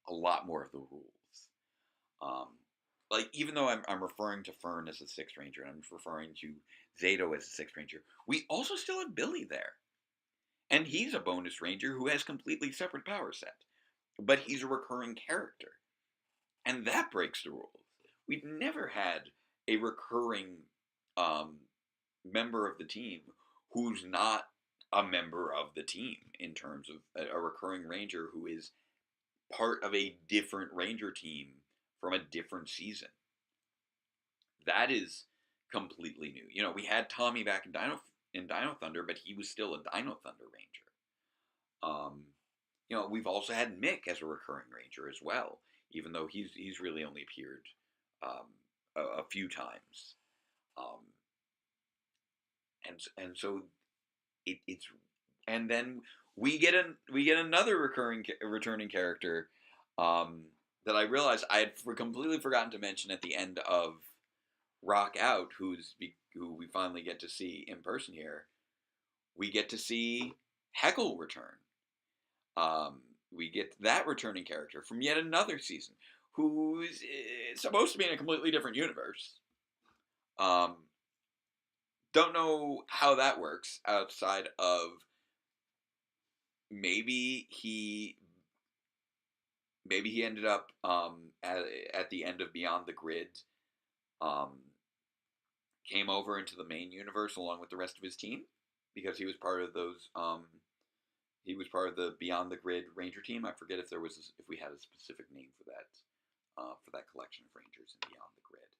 a lot more of the rules. Um, like even though I'm referring to Fern as the Sixth Ranger and I'm referring to Zato as the Sixth Ranger, we also still have Billy there, and he's a bonus ranger who has completely separate power set, but he's a recurring character, and that breaks the rules. We've never had a recurring um, member of the team who's not a member of the team in terms of a recurring ranger who is part of a different ranger team from a different season. That is completely new. You know, we had Tommy back in Dino Thunder, but he was still a Dino Thunder Ranger. You know, we've also had Mick as a recurring Ranger as well, even though he's really only appeared um, a few times. Um, and so it's and then we get another returning character um, that I realized I had completely forgotten to mention at the end of Rock Out, who we finally get to see in person here. We get to see Heckle return. Um, we get that returning character from yet another season, who's supposed to be in a completely different universe. Um, don't know how that works outside of maybe he maybe he ended up at the end of Beyond the Grid, um, came over into the main universe along with the rest of his team because he was part of those. He was part of the Beyond the Grid Ranger team. I forget if if we had a specific name for that collection of Rangers in Beyond the Grid.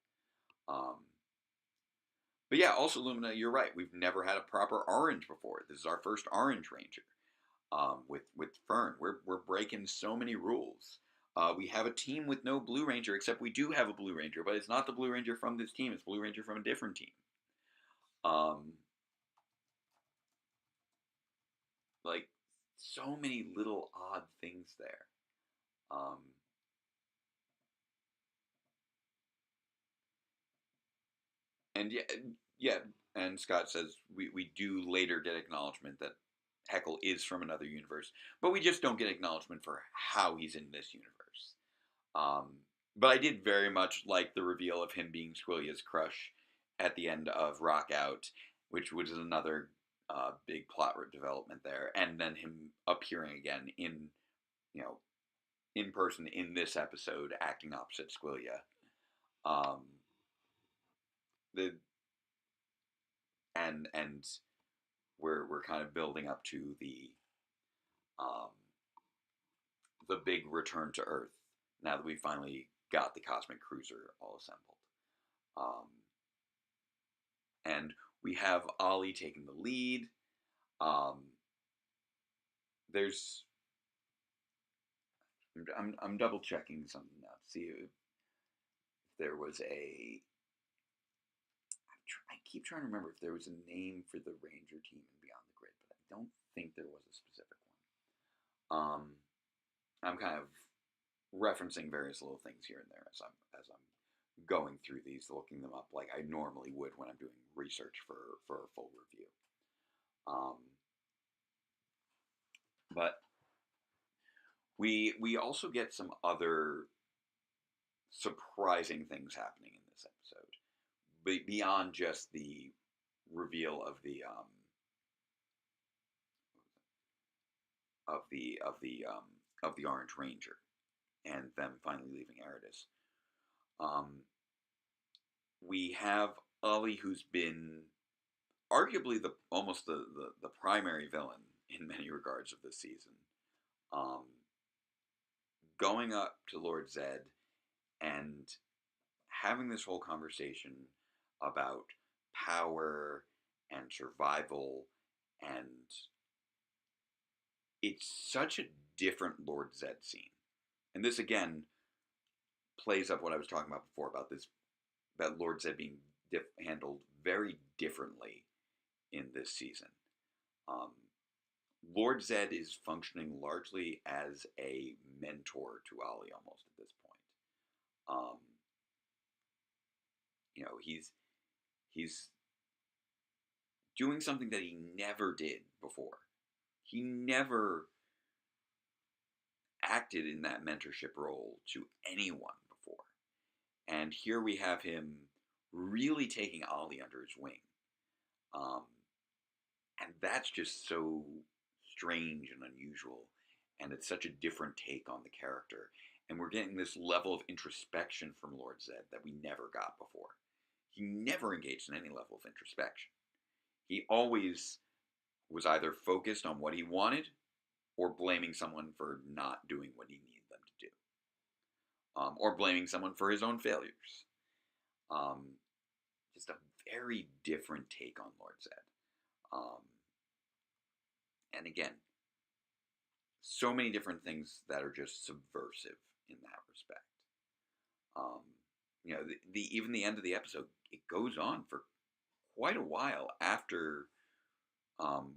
Um, but yeah, also Lumina, you're right. We've never had a proper orange before. This is our first orange Ranger. With Fern. We're breaking so many rules. We have a team with no Blue Ranger, except we do have a Blue Ranger, but it's not the Blue Ranger from this team. It's Blue Ranger from a different team. Um, like so many little odd things there. Um, and yeah. And Scott says we do later get acknowledgement that Heckle is from another universe, but we just don't get acknowledgement for how he's in this universe. Um, but I did very much like the reveal of him being Squillia's crush at the end of Rock Out, which was another big plot development there, and then him appearing again you know, in person in this episode, acting opposite Squillia. Um, the and we're kind of building up to um, the big return to Earth now that we finally got the Cosmic Cruiser all assembled. Um, and we have Ollie taking the lead. Um, there's I'm double checking something now to see if there was a. I keep trying to remember if there was a name for the Ranger team in Beyond the Grid, but I don't think there was a specific one. I'm kind of referencing various little things here and there as I'm going through these, looking them up like I normally would when I'm doing research for a full review. Um, but we also get some other surprising things happening in this episode, beyond just the reveal of the Orange Ranger and them finally leaving Eridus. Um, we have Ollie, who's been arguably almost the primary villain in many regards of this season, um, going up to Lord Zed and having this whole conversation about power and survival, and it's such a different Lord Zed scene. And this again plays up what I was talking about before about this, about Lord Zed being handled very differently in this season. Um, Lord Zed is functioning largely as a mentor to Ollie almost at this point. Um, he's doing something that he never did before. He never acted in that mentorship role to anyone before. And here we have him really taking Ollie under his wing. Um, and that's just so strange and unusual. And it's such a different take on the character. And we're getting this level of introspection from Lord Zed that we never got before. He never engaged in any level of introspection. He always was either focused on what he wanted or blaming someone for not doing what he needed them to do, or blaming someone for his own failures. Um, just a very different take on Lord Zed. Um, and again, so many different things that are just subversive in that respect. Um, even the end of the episode, it goes on for quite a while after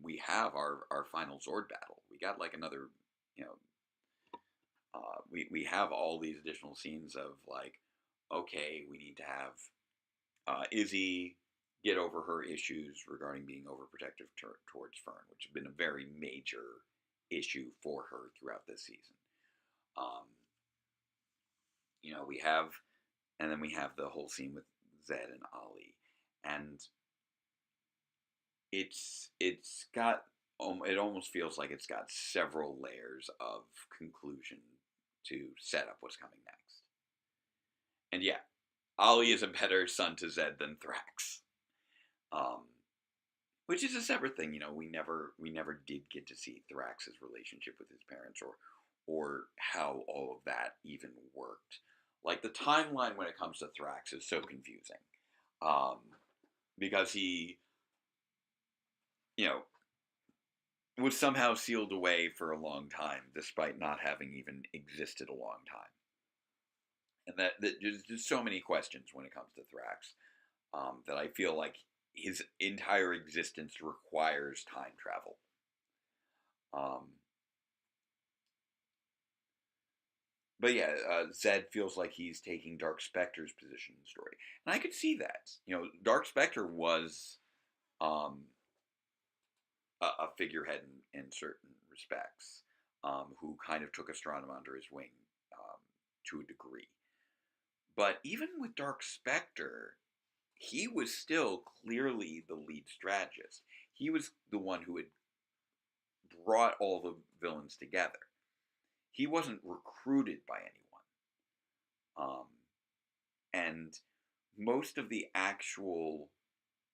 we have our final Zord battle. We got like another, you know, we have all these additional scenes of like, okay, we need to have Izzy get over her issues regarding being overprotective towards Fern, which have been a very major issue for her throughout this season. Um, we have, and then we have the whole scene with Zed and Ollie, and it's got it almost feels like it's got several layers of conclusion to set up what's coming next. And yeah, Ollie is a better son to Zed than Thrax. Um, which is a separate thing. We never did get to see Thrax's relationship with his parents or how all of that even worked. Like the timeline when it comes to Thrax is so confusing. Um, because he, you know, was somehow sealed away for a long time, despite not having even existed a long time. And that there's just so many questions when it comes to Thrax, that I feel like his entire existence requires time travel. Um, but yeah, Zed feels like he's taking Dark Specter's position in the story, and I could see that. Dark Specter was um, a figurehead in certain respects, who kind of took Astronema under his wing, to a degree. But even with Dark Specter, he was still clearly the lead strategist. He was the one who had brought all the villains together. He wasn't recruited by anyone. And most of the actual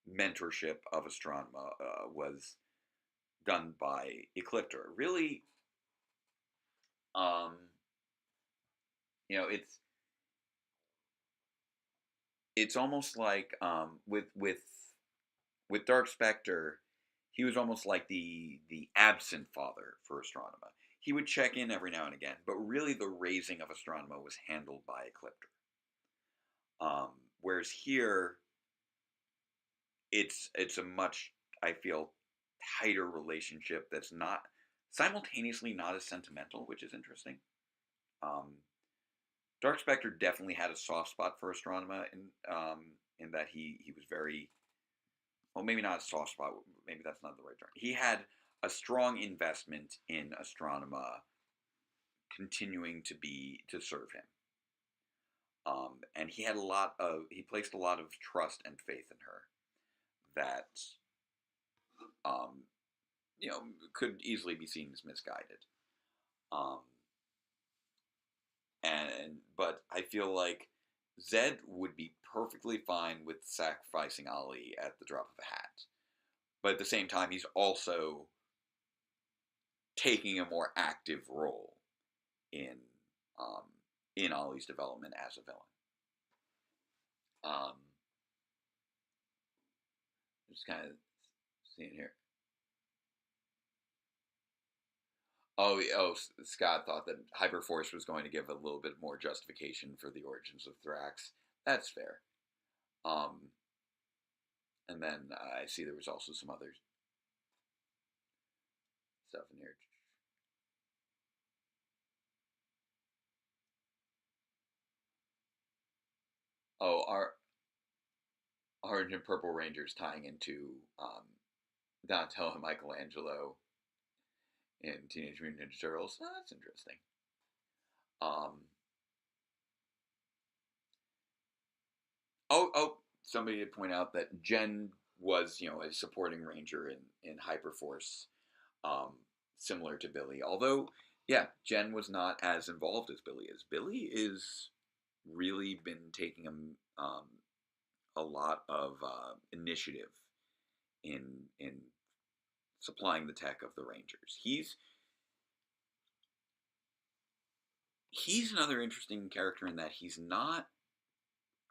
mentorship of Astronema was done by Ecliptor. Really, um, it's almost like, with Dark Specter, he was almost like the absent father for Astronema. He would check in every now and again, but really the raising of Astronema was handled by Ecliptor. Whereas here, it's a much, I feel, tighter relationship that's not simultaneously not as sentimental, which is interesting. Dark Specter definitely had a soft spot for Astronema in that he was very, well, maybe not a soft spot, maybe that's not the right term. He had a strong investment in Astronema continuing to serve him. And he placed a lot of trust and faith in her that, um, could easily be seen as misguided. Um, but I feel like Zed would be perfectly fine with sacrificing Ollie at the drop of a hat. But at the same time, he's also taking a more active role in um, in Ollie's development as a villain. Um, just kind of seeing here. Scott thought that Hyperforce was going to give a little bit more justification for the origins of Thrax. That's fair. Um, and then I see there was also some stuff in here. Oh, our Orange and Purple Rangers tying into Donatello and Michelangelo in Teenage Mutant Ninja Turtles. Oh, that's interesting. Um, somebody had pointed out that Jen was, a supporting ranger in Hyperforce, um, similar to Billy. Although, yeah, Jen was not as involved as Billy is. Billy is really been taking a lot of initiative in supplying the tech of the Rangers. He's another interesting character in that he's not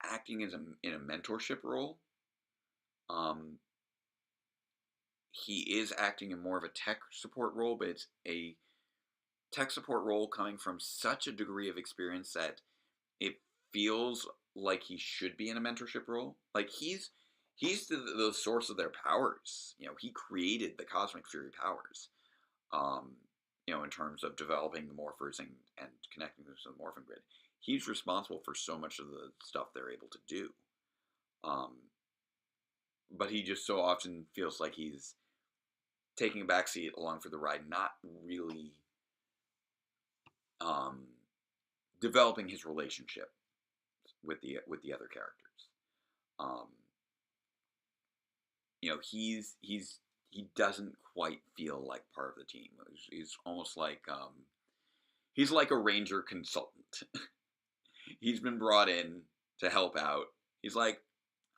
acting as in a mentorship role. Um, he is acting in more of a tech support role, but it's a tech support role coming from such a degree of experience that it feels like he should be in a mentorship role. Like he's the source of their powers. He created the Cosmic Fury powers. Um, in terms of developing the morphers and connecting them to the morphing grid. He's responsible for so much of the stuff they're able to do. Um, but he just so often feels like he's taking a backseat along for the ride, not really um, developing his relationship with the other characters. Um, he doesn't quite feel like part of the team. He's almost like he's like a ranger consultant. He's been brought in to help out. He's like,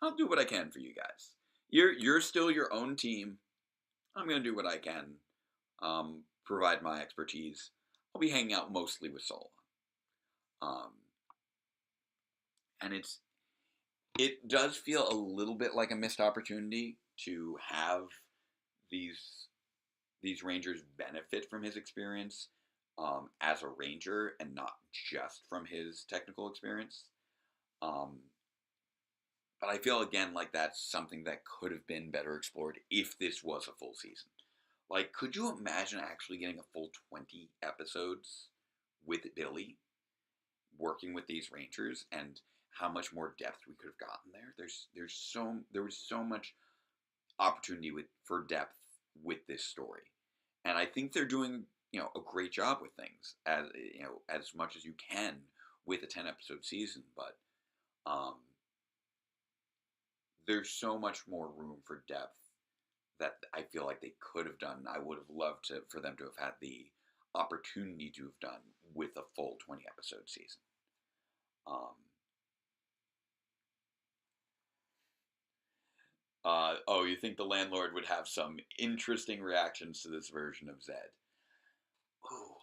I'll do what I can for you guys. You're still your own team. I'm gonna do what I can. Provide my expertise. I'll be hanging out mostly with Solon. Um, and it does feel a little bit like a missed opportunity to have these rangers benefit from his experience as a ranger and not just from his technical experience. But I feel again like that's something that could have been better explored if this was a full season. Like, could you imagine actually getting a full 20 episodes with Billy working with these Rangers and how much more depth we could have gotten there? There was so much opportunity for depth with this story, and I think they're doing a great job with things as much as you can with a 10-episode season, but there's so much more room for depth that I feel like they could have done. I would have loved for them to have had the opportunity to have done with a full 20-episode season. You think the landlord would have some interesting reactions to this version of Zed? Oh,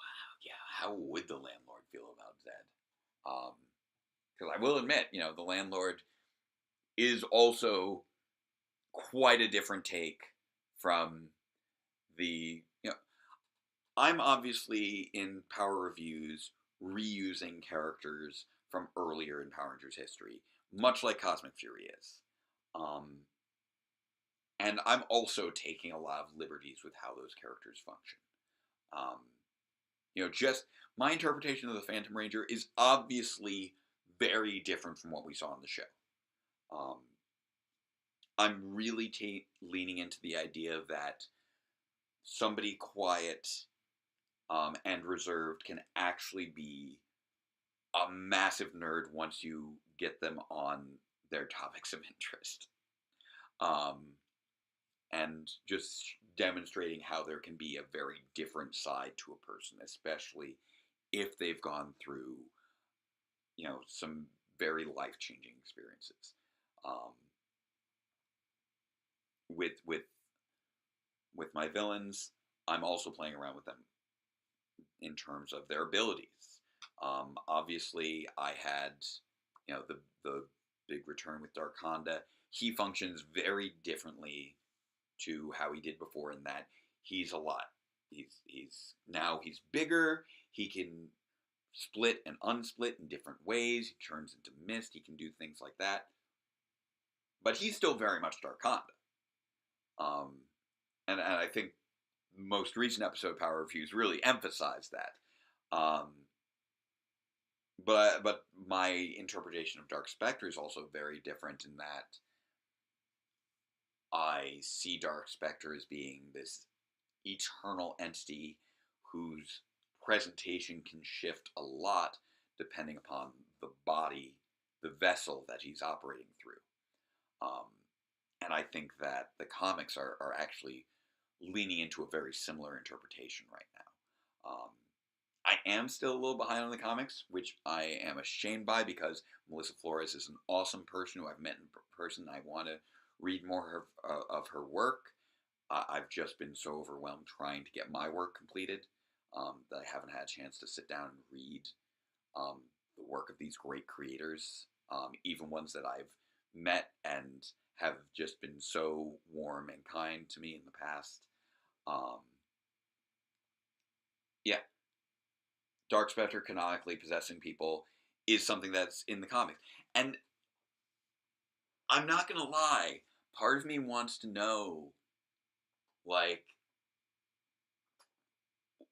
yeah. How would the landlord feel about Zed? Because I will admit, the landlord is also quite a different take from the. I'm obviously in Power Reviews reusing characters from earlier in Power Rangers history, much like Cosmic Fury is. And I'm also taking a lot of liberties with how those characters function. Just my interpretation of the Phantom Ranger is obviously very different from what we saw in the show. I'm really leaning into the idea that somebody quiet and reserved can actually be a massive nerd once you get them on their topics of interest. And just demonstrating how there can be a very different side to a person, especially if they've gone through, some very life-changing experiences. With my villains, I'm also playing around with them in terms of their abilities. Obviously, I had, the big return with Darkonda. He functions very differently to how he did before in that he's a lot. He's bigger. He can split and unsplit in different ways. He turns into mist. He can do things like that. But he's still very much Darkonda. And I think most recent episode of Power Reviews really emphasized that. Um, but my interpretation of Dark Spectre is also very different in that I see Dark Spectre as being this eternal entity whose presentation can shift a lot depending upon the body, the vessel that he's operating through. Um, and I think that the comics are actually leaning into a very similar interpretation right now. I am still a little behind on the comics, which I am ashamed by because Melissa Flores is an awesome person who I've met in person. I want to read more of her work. I've just been so overwhelmed trying to get my work completed that I haven't had a chance to sit down and read the work of these great creators, even ones that I've met and have just been so warm and kind to me in the past. Yeah, Dark Spectre canonically possessing people is something that's in the comics. And I'm not going to lie, part of me wants to know, like,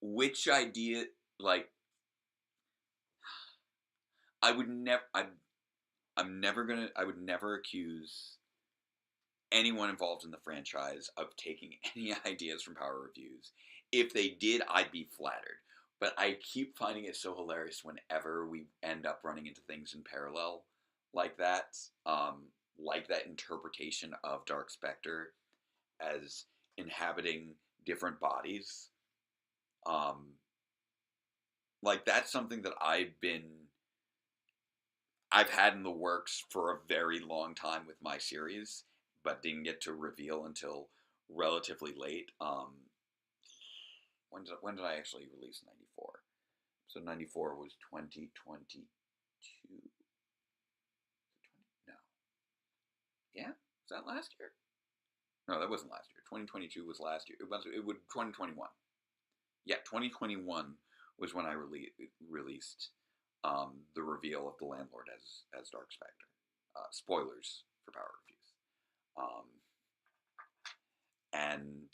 which idea, like, I would never, I'm never going to, I would never accuse anyone involved in the franchise of taking any ideas from Power Reviews. If they did, I'd be flattered. But I keep finding it so hilarious whenever we end up running into things in parallel like that. Like that interpretation of Dark Spectre as inhabiting different bodies. Like that's something that I've had in the works for a very long time with my series, but didn't get to reveal until relatively late. When did I actually release 94? So 94 was 2022. No. Yeah? Was that last year? No, that wasn't last year. 2022 was last year. It would 2021. Yeah, 2021 was when I released the reveal of the landlord as Dark Spectre. Spoilers for Power Reviews. And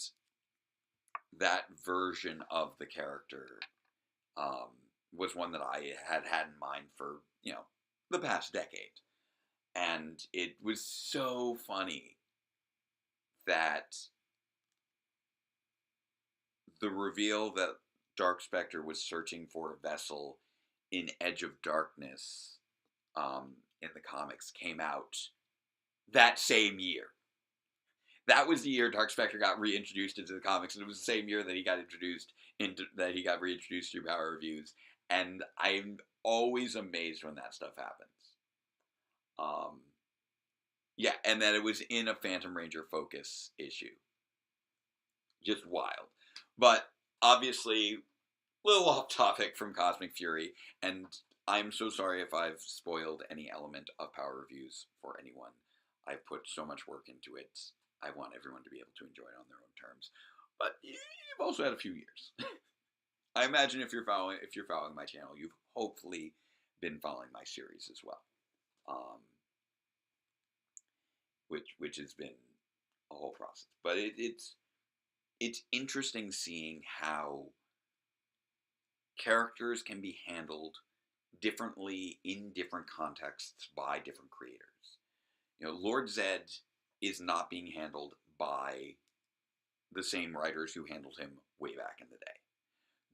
that version of the character was one that I had in mind for, the past decade. And it was so funny that the reveal that Dark Spectre was searching for a vessel in Edge of Darkness in the comics came out that same year. That was the year Dark Spectre got reintroduced into the comics, and it was the same year that he got reintroduced through Power Reviews. And I'm always amazed when that stuff happens. Yeah, and that it was in a Phantom Ranger Focus issue. Just wild. But obviously, a little off topic from Cosmic Fury, and I'm so sorry if I've spoiled any element of Power Reviews for anyone. I've put so much work into it. I want everyone to be able to enjoy it on their own terms. But you've also had a few years. I imagine if you're following my channel, you've hopefully been following my series as well. Which has been a whole process. But it's interesting seeing how characters can be handled differently in different contexts by different creators. Lord Zed is not being handled by the same writers who handled him way back in the day.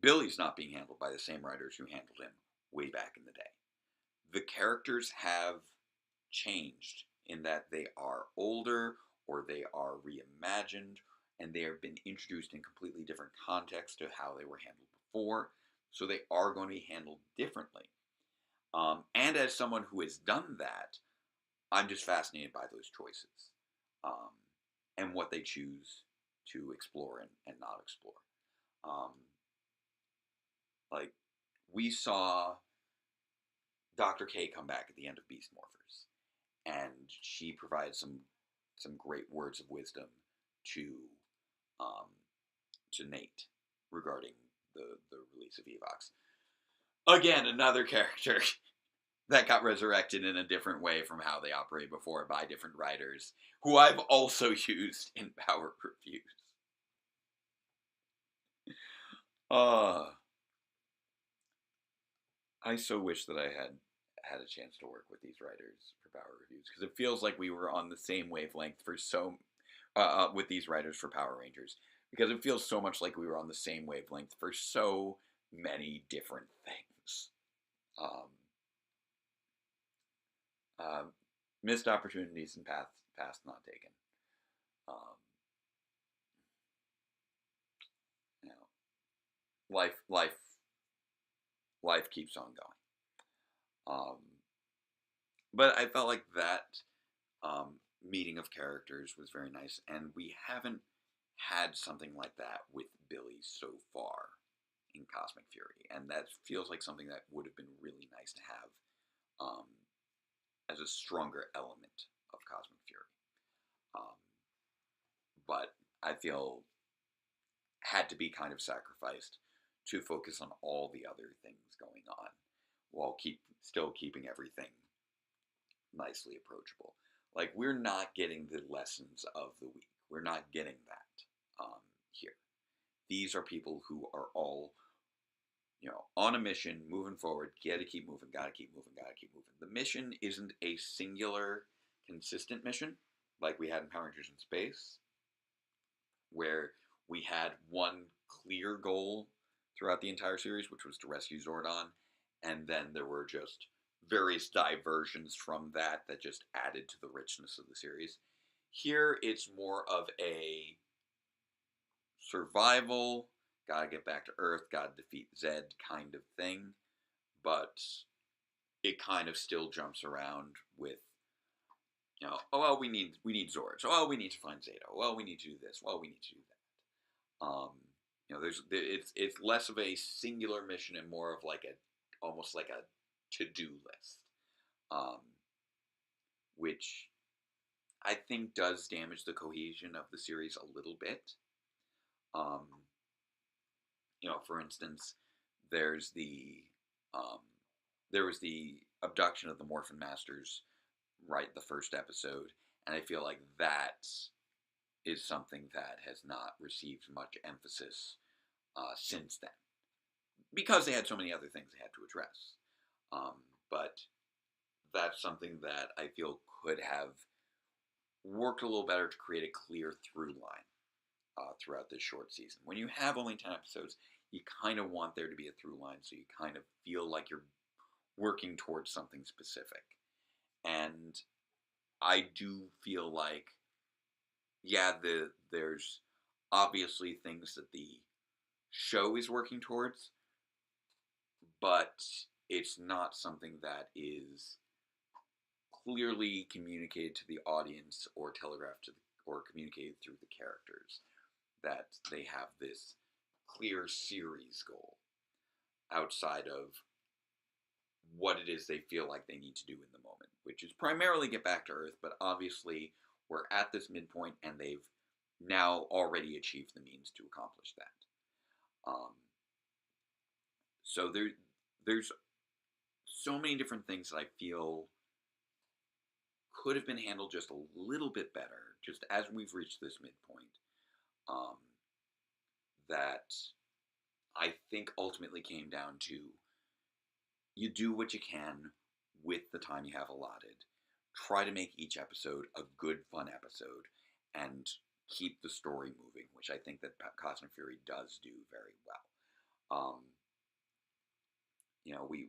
Billy's not being handled by the same writers who handled him way back in the day. The characters have changed in that they are older or they are reimagined and they have been introduced in completely different contexts to how they were handled before. So they are going to be handled differently. And as someone who has done that, I'm just fascinated by those choices and what they choose to explore and not explore. Like, we saw Dr. K come back at the end of Beast Morphers, and she provided some great words of wisdom to Nate regarding the release of Evox. Again, another character that got resurrected in a different way from how they operated before by different writers, who I've also used in Power Reviews. Uh, I so wish that I had a chance to work with these writers for Power Reviews because it feels like we were on the same wavelength for with these writers for Power Rangers because it feels so much like we were on the same wavelength for so many different things. Um, uh, Missed opportunities and paths not taken. Um, you know, life life life keeps on going. Um, but I felt like that meeting of characters was very nice, and we haven't had something like that with Billy so far in Cosmic Fury, and that feels like something that would have been really nice to have um, as a stronger element of Cosmic Fury. Um, but I feel had to be kind of sacrificed to focus on all the other things going on while still keeping everything nicely approachable. Like we're not getting the lessons of the week. We're not getting that here. These are people who are all on a mission, moving forward. Gotta keep moving. Gotta keep moving. Gotta keep moving. The mission isn't a singular, consistent mission like we had in Power Rangers in Space, where we had one clear goal throughout the entire series, which was to rescue Zordon, and then there were just various diversions from that just added to the richness of the series. Here, it's more of a survival, gotta get back to Earth, gotta defeat Zed kind of thing, but it kind of still jumps around with, oh well, we need Zords. Oh well, we need to find Zeta. Well, we need to do this. Well, we need to do that. It's less of a singular mission and more of like almost like a to-do list, um, which I think does damage the cohesion of the series a little bit. Um, for instance, there's the um, there was the abduction of the Morphin Masters, right, the first episode, and I feel like that is something that has not received much emphasis since then, because they had so many other things they had to address. Um, but that's something that I feel could have worked a little better to create a clear through line throughout this short season. When you have only 10 episodes, you kind of want there to be a through line so you kind of feel like you're working towards something specific. And I do feel like, yeah, there's obviously things that the show is working towards, but it's not something that is clearly communicated to the audience or telegraphed or communicated through the characters that they have this clear series goal outside of what it is they feel like they need to do in the moment, which is primarily get back to Earth, but obviously we're at this midpoint and they've now already achieved the means to accomplish that. So there's so many different things that I feel could have been handled just a little bit better, just as we've reached this midpoint, um, that I think ultimately came down to you do what you can with the time you have allotted. Try to make each episode a good, fun episode, and keep the story moving, which I think that Cosmic Fury does do very well.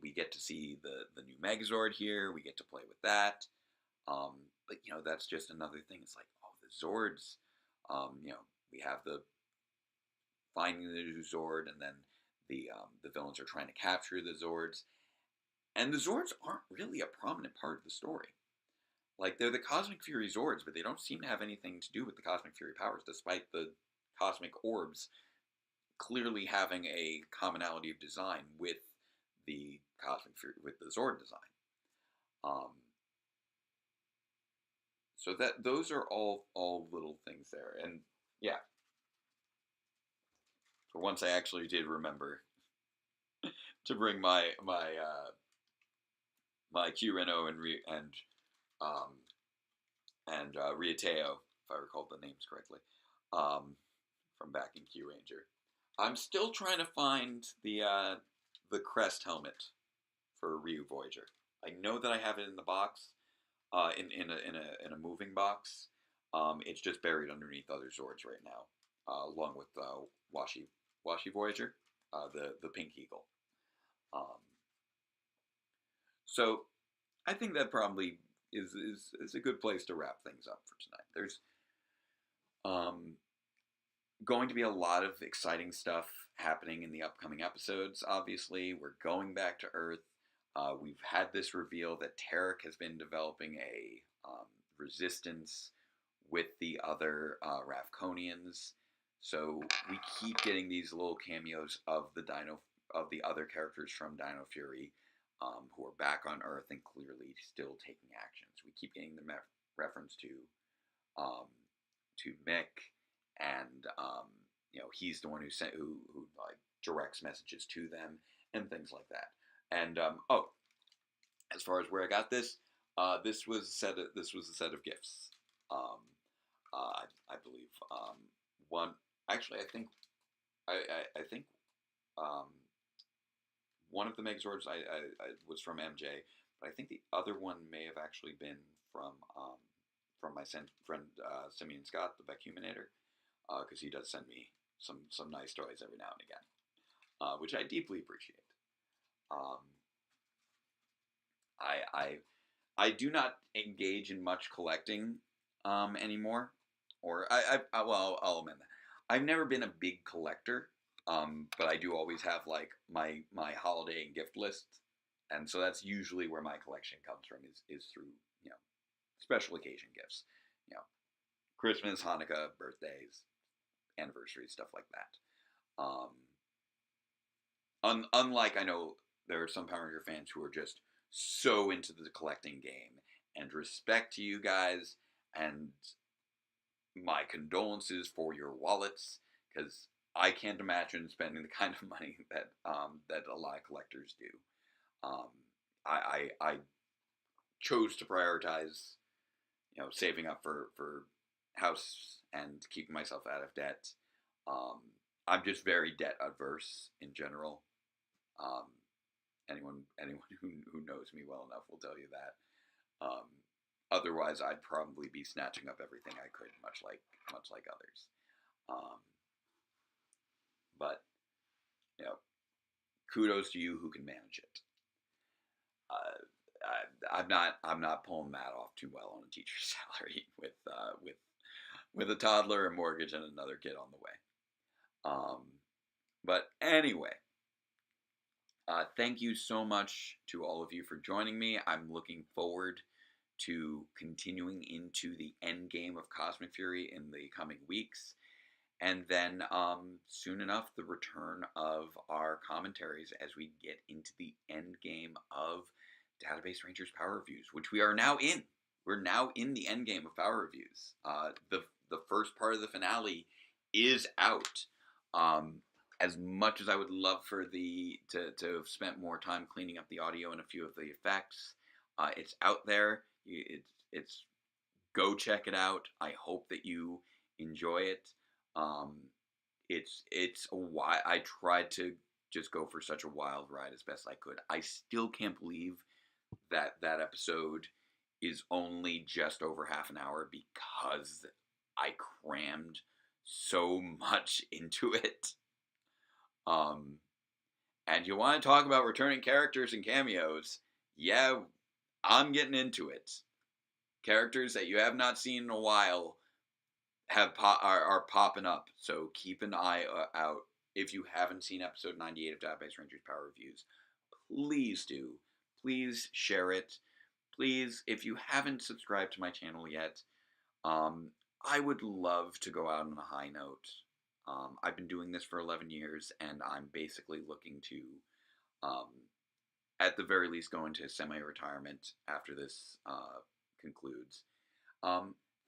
We get to see the new Megazord here. We get to play with that. But that's just another thing. It's like, oh, the Zords. We have the finding the new Zord, and then the villains are trying to capture the Zords, and the Zords aren't really a prominent part of the story. Like they're the Cosmic Fury Zords, but they don't seem to have anything to do with the Cosmic Fury powers, despite the cosmic orbs clearly having a commonality of design with the Cosmic Fury, with the Zord design. Um, so that those are all little things there, and yeah, for once I actually did remember to bring my Q Reno um, Riateo, if I recall the names correctly, from back in Q Ranger. I'm still trying to find the crest helmet for Ryu Voyager. I know that I have it in the box, in a moving box. It's just buried underneath other Zords right now, along with Washi Voyager, the pink eagle. Um, so I think that probably is a good place to wrap things up for tonight. There's um, going to be a lot of exciting stuff happening in the upcoming episodes. Obviously, we're going back to Earth. We've had this reveal that Tarek has been developing a resistance with the other Ravkonians. So we keep getting these little cameos of the other characters from Dino Fury, who are back on Earth and clearly still taking actions. We keep getting the reference um, to Mick, and he's the one who like directs messages to them and things like that. And as far as where I got this, this was a set of gifts. Um, I believe one. Actually, I think um, one of the Megazords I was from MJ, but I think the other one may have actually been from my friend Simeon Scott, the Becumanator, because he does send me some nice toys every now and again, which I deeply appreciate. Um, I do not engage in much collecting anymore, or well, I'll amend that. I've never been a big collector, but I do always have like my holiday and gift list, and so that's usually where my collection comes from is through special occasion gifts, you know Christmas, Hanukkah, birthdays, anniversaries, stuff like that. Unlike, I know there are some Power Ranger fans who are just so into the collecting game, and respect to you guys, and my condolences for your wallets, because I can't imagine spending the kind of money that a lot of collectors do. Um, I chose to prioritize, saving up for house and keeping myself out of debt. Um, I'm just very debt adverse in general. Um, anyone who knows me well enough will tell you that. Um, Otherwise, I'd probably be snatching up everything I could, much like others. Um, but you know, kudos to you who can manage it. I'm not pulling that off too well on a teacher's salary with a toddler, a mortgage, and another kid on the way. But anyway, thank you so much to all of you for joining me. I'm looking forward to continuing into the end game of Cosmic Fury in the coming weeks. And then soon enough, the return of our commentaries as we get into the end game of Database Rangers Power Reviews, which we are now in. We're now in the end game of Power Reviews. The first part of the finale is out. As much as I would love for to have spent more time cleaning up the audio and a few of the effects, it's out there. It's go check it out. I hope that you enjoy it. It's a wild. I tried to just go for such a wild ride as best I could. I still can't believe that episode is only just over half an hour because I crammed so much into it. And you want to talk about returning characters and cameos? Yeah, I'm getting into it. Characters that you have not seen in a while are popping up, so keep an eye out. If you haven't seen episode 98 of Database Rangers Power Reviews, please do. Please share it. Please, if you haven't subscribed to my channel yet, I would love to go out on a high note. I've been doing this for 11 years, and I'm basically looking to, at the very least, go into semi-retirement after this concludes.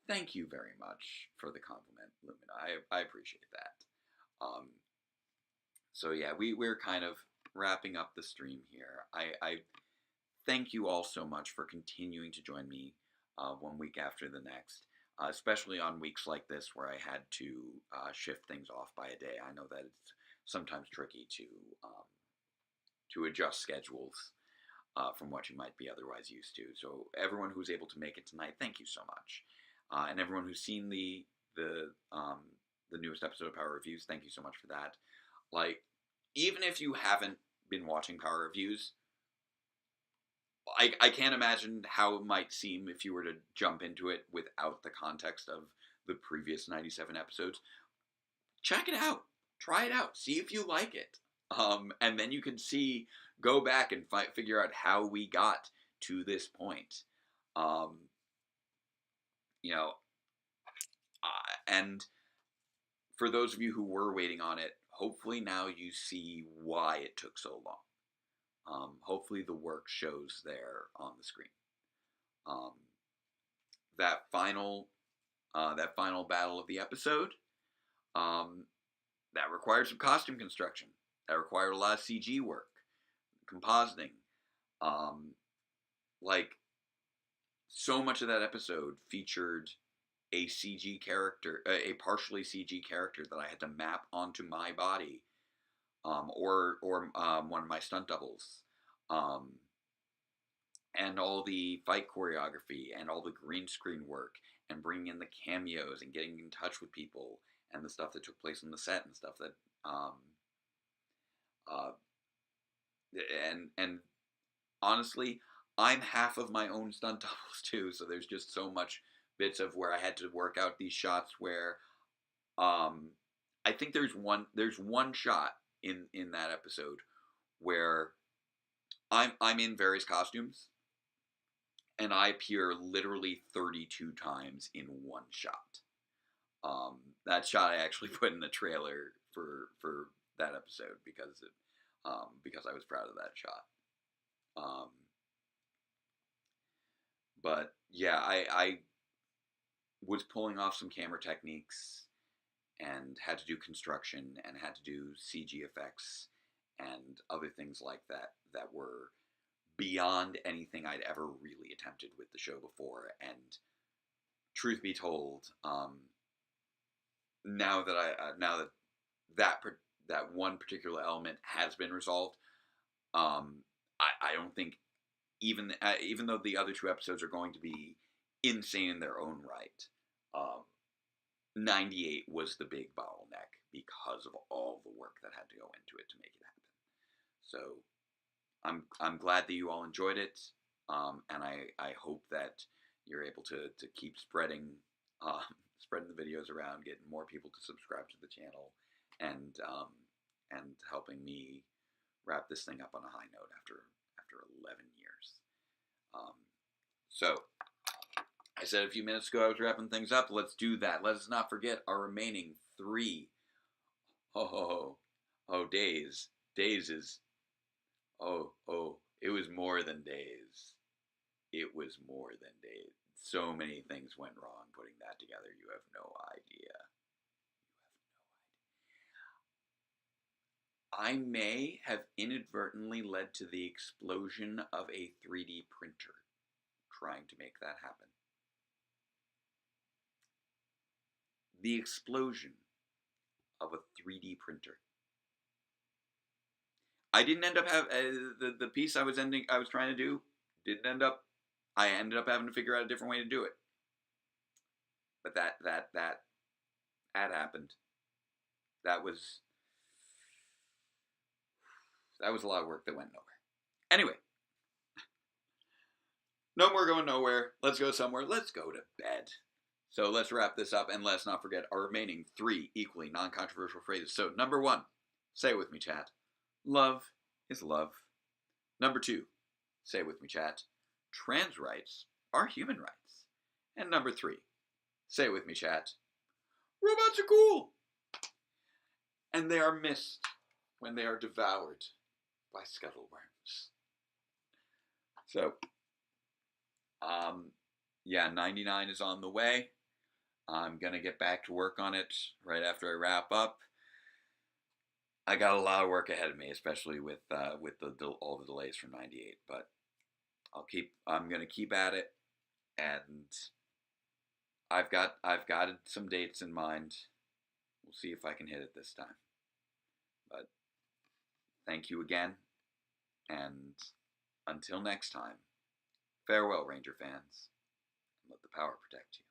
Thank you very much for the compliment, Lumina. I appreciate that. So yeah, we're kind of wrapping up the stream here. I thank you all so much for continuing to join me 1 week after the next, especially on weeks like this where I had to shift things off by a day. I know that sometimes tricky to adjust schedules from what you might be otherwise used to. So everyone who's able to make it tonight, thank you so much, and everyone who's seen the newest episode of Power Reviews, thank you so much for that. Like, even if you haven't been watching Power Reviews, I can't imagine how it might seem if you were to jump into it without the context of the previous 97 episodes. Check it out. Try it out. See if you like it. And then you can go back and figure out how we got to this point. And for those of you who were waiting on it, hopefully now you see why it took so long. Hopefully the work shows there on the screen. That final battle of the episode, that required some costume construction. That required a lot of CG work, compositing. So much of that episode featured a CG character, a partially CG character that I had to map onto my body, or one of my stunt doubles, and all the fight choreography and all the green screen work and bringing in the cameos and getting in touch with people and the stuff that took place on the set and stuff that and honestly, I'm half of my own stunt doubles too, so there's just so much bits of where I had to work out these shots where I think there's one shot in that episode where I'm in various costumes and I appear literally 32 times in one shot. That shot I actually put in the trailer for that episode because I was proud of that shot. But yeah, I was pulling off some camera techniques and had to do construction and had to do CG effects and other things like that were beyond anything I'd ever really attempted with the show before. And truth be told, now that one particular element has been resolved, I don't think even though the other two episodes are going to be insane in their own right, 98 was the big bottleneck because of all the work that had to go into it to make it happen. So I'm glad that you all enjoyed it, and I hope that you're able to keep spreading the videos around, getting more people to subscribe to the channel, and helping me wrap this thing up on a high note after 11 years. So I said a few minutes ago I was wrapping things up. Let's do that. Let us not forget our remaining 3 days. Days is it was more than days. It was more than days. So many things went wrong putting that together. You have no idea. I may have inadvertently led to the explosion of a 3D printer trying to make that happen. The explosion of a 3D printer. I didn't end up the piece I was trying to do didn't end up. I ended up having to figure out a different way to do it. But that happened. That was a lot of work that went nowhere. Anyway, no more going nowhere. Let's go somewhere. Let's go to bed. So let's wrap this up, and let's not forget our remaining 3 equally non-controversial phrases. So number 1, say it with me, chat. Love is love. Number 2, say it with me, chat. Trans rights are human rights. And number 3, say it with me, chat. Robots are cool. And they are missed when they are devoured by scuttleworms. So, 99 is on the way. I'm going to get back to work on it right after I wrap up. I got a lot of work ahead of me, especially with all the delays from 98, but I'm going to keep at it, and I've got some dates in mind. We'll see if I can hit it this time. But thank you again, and until next time, farewell, Ranger fans, and let the power protect you.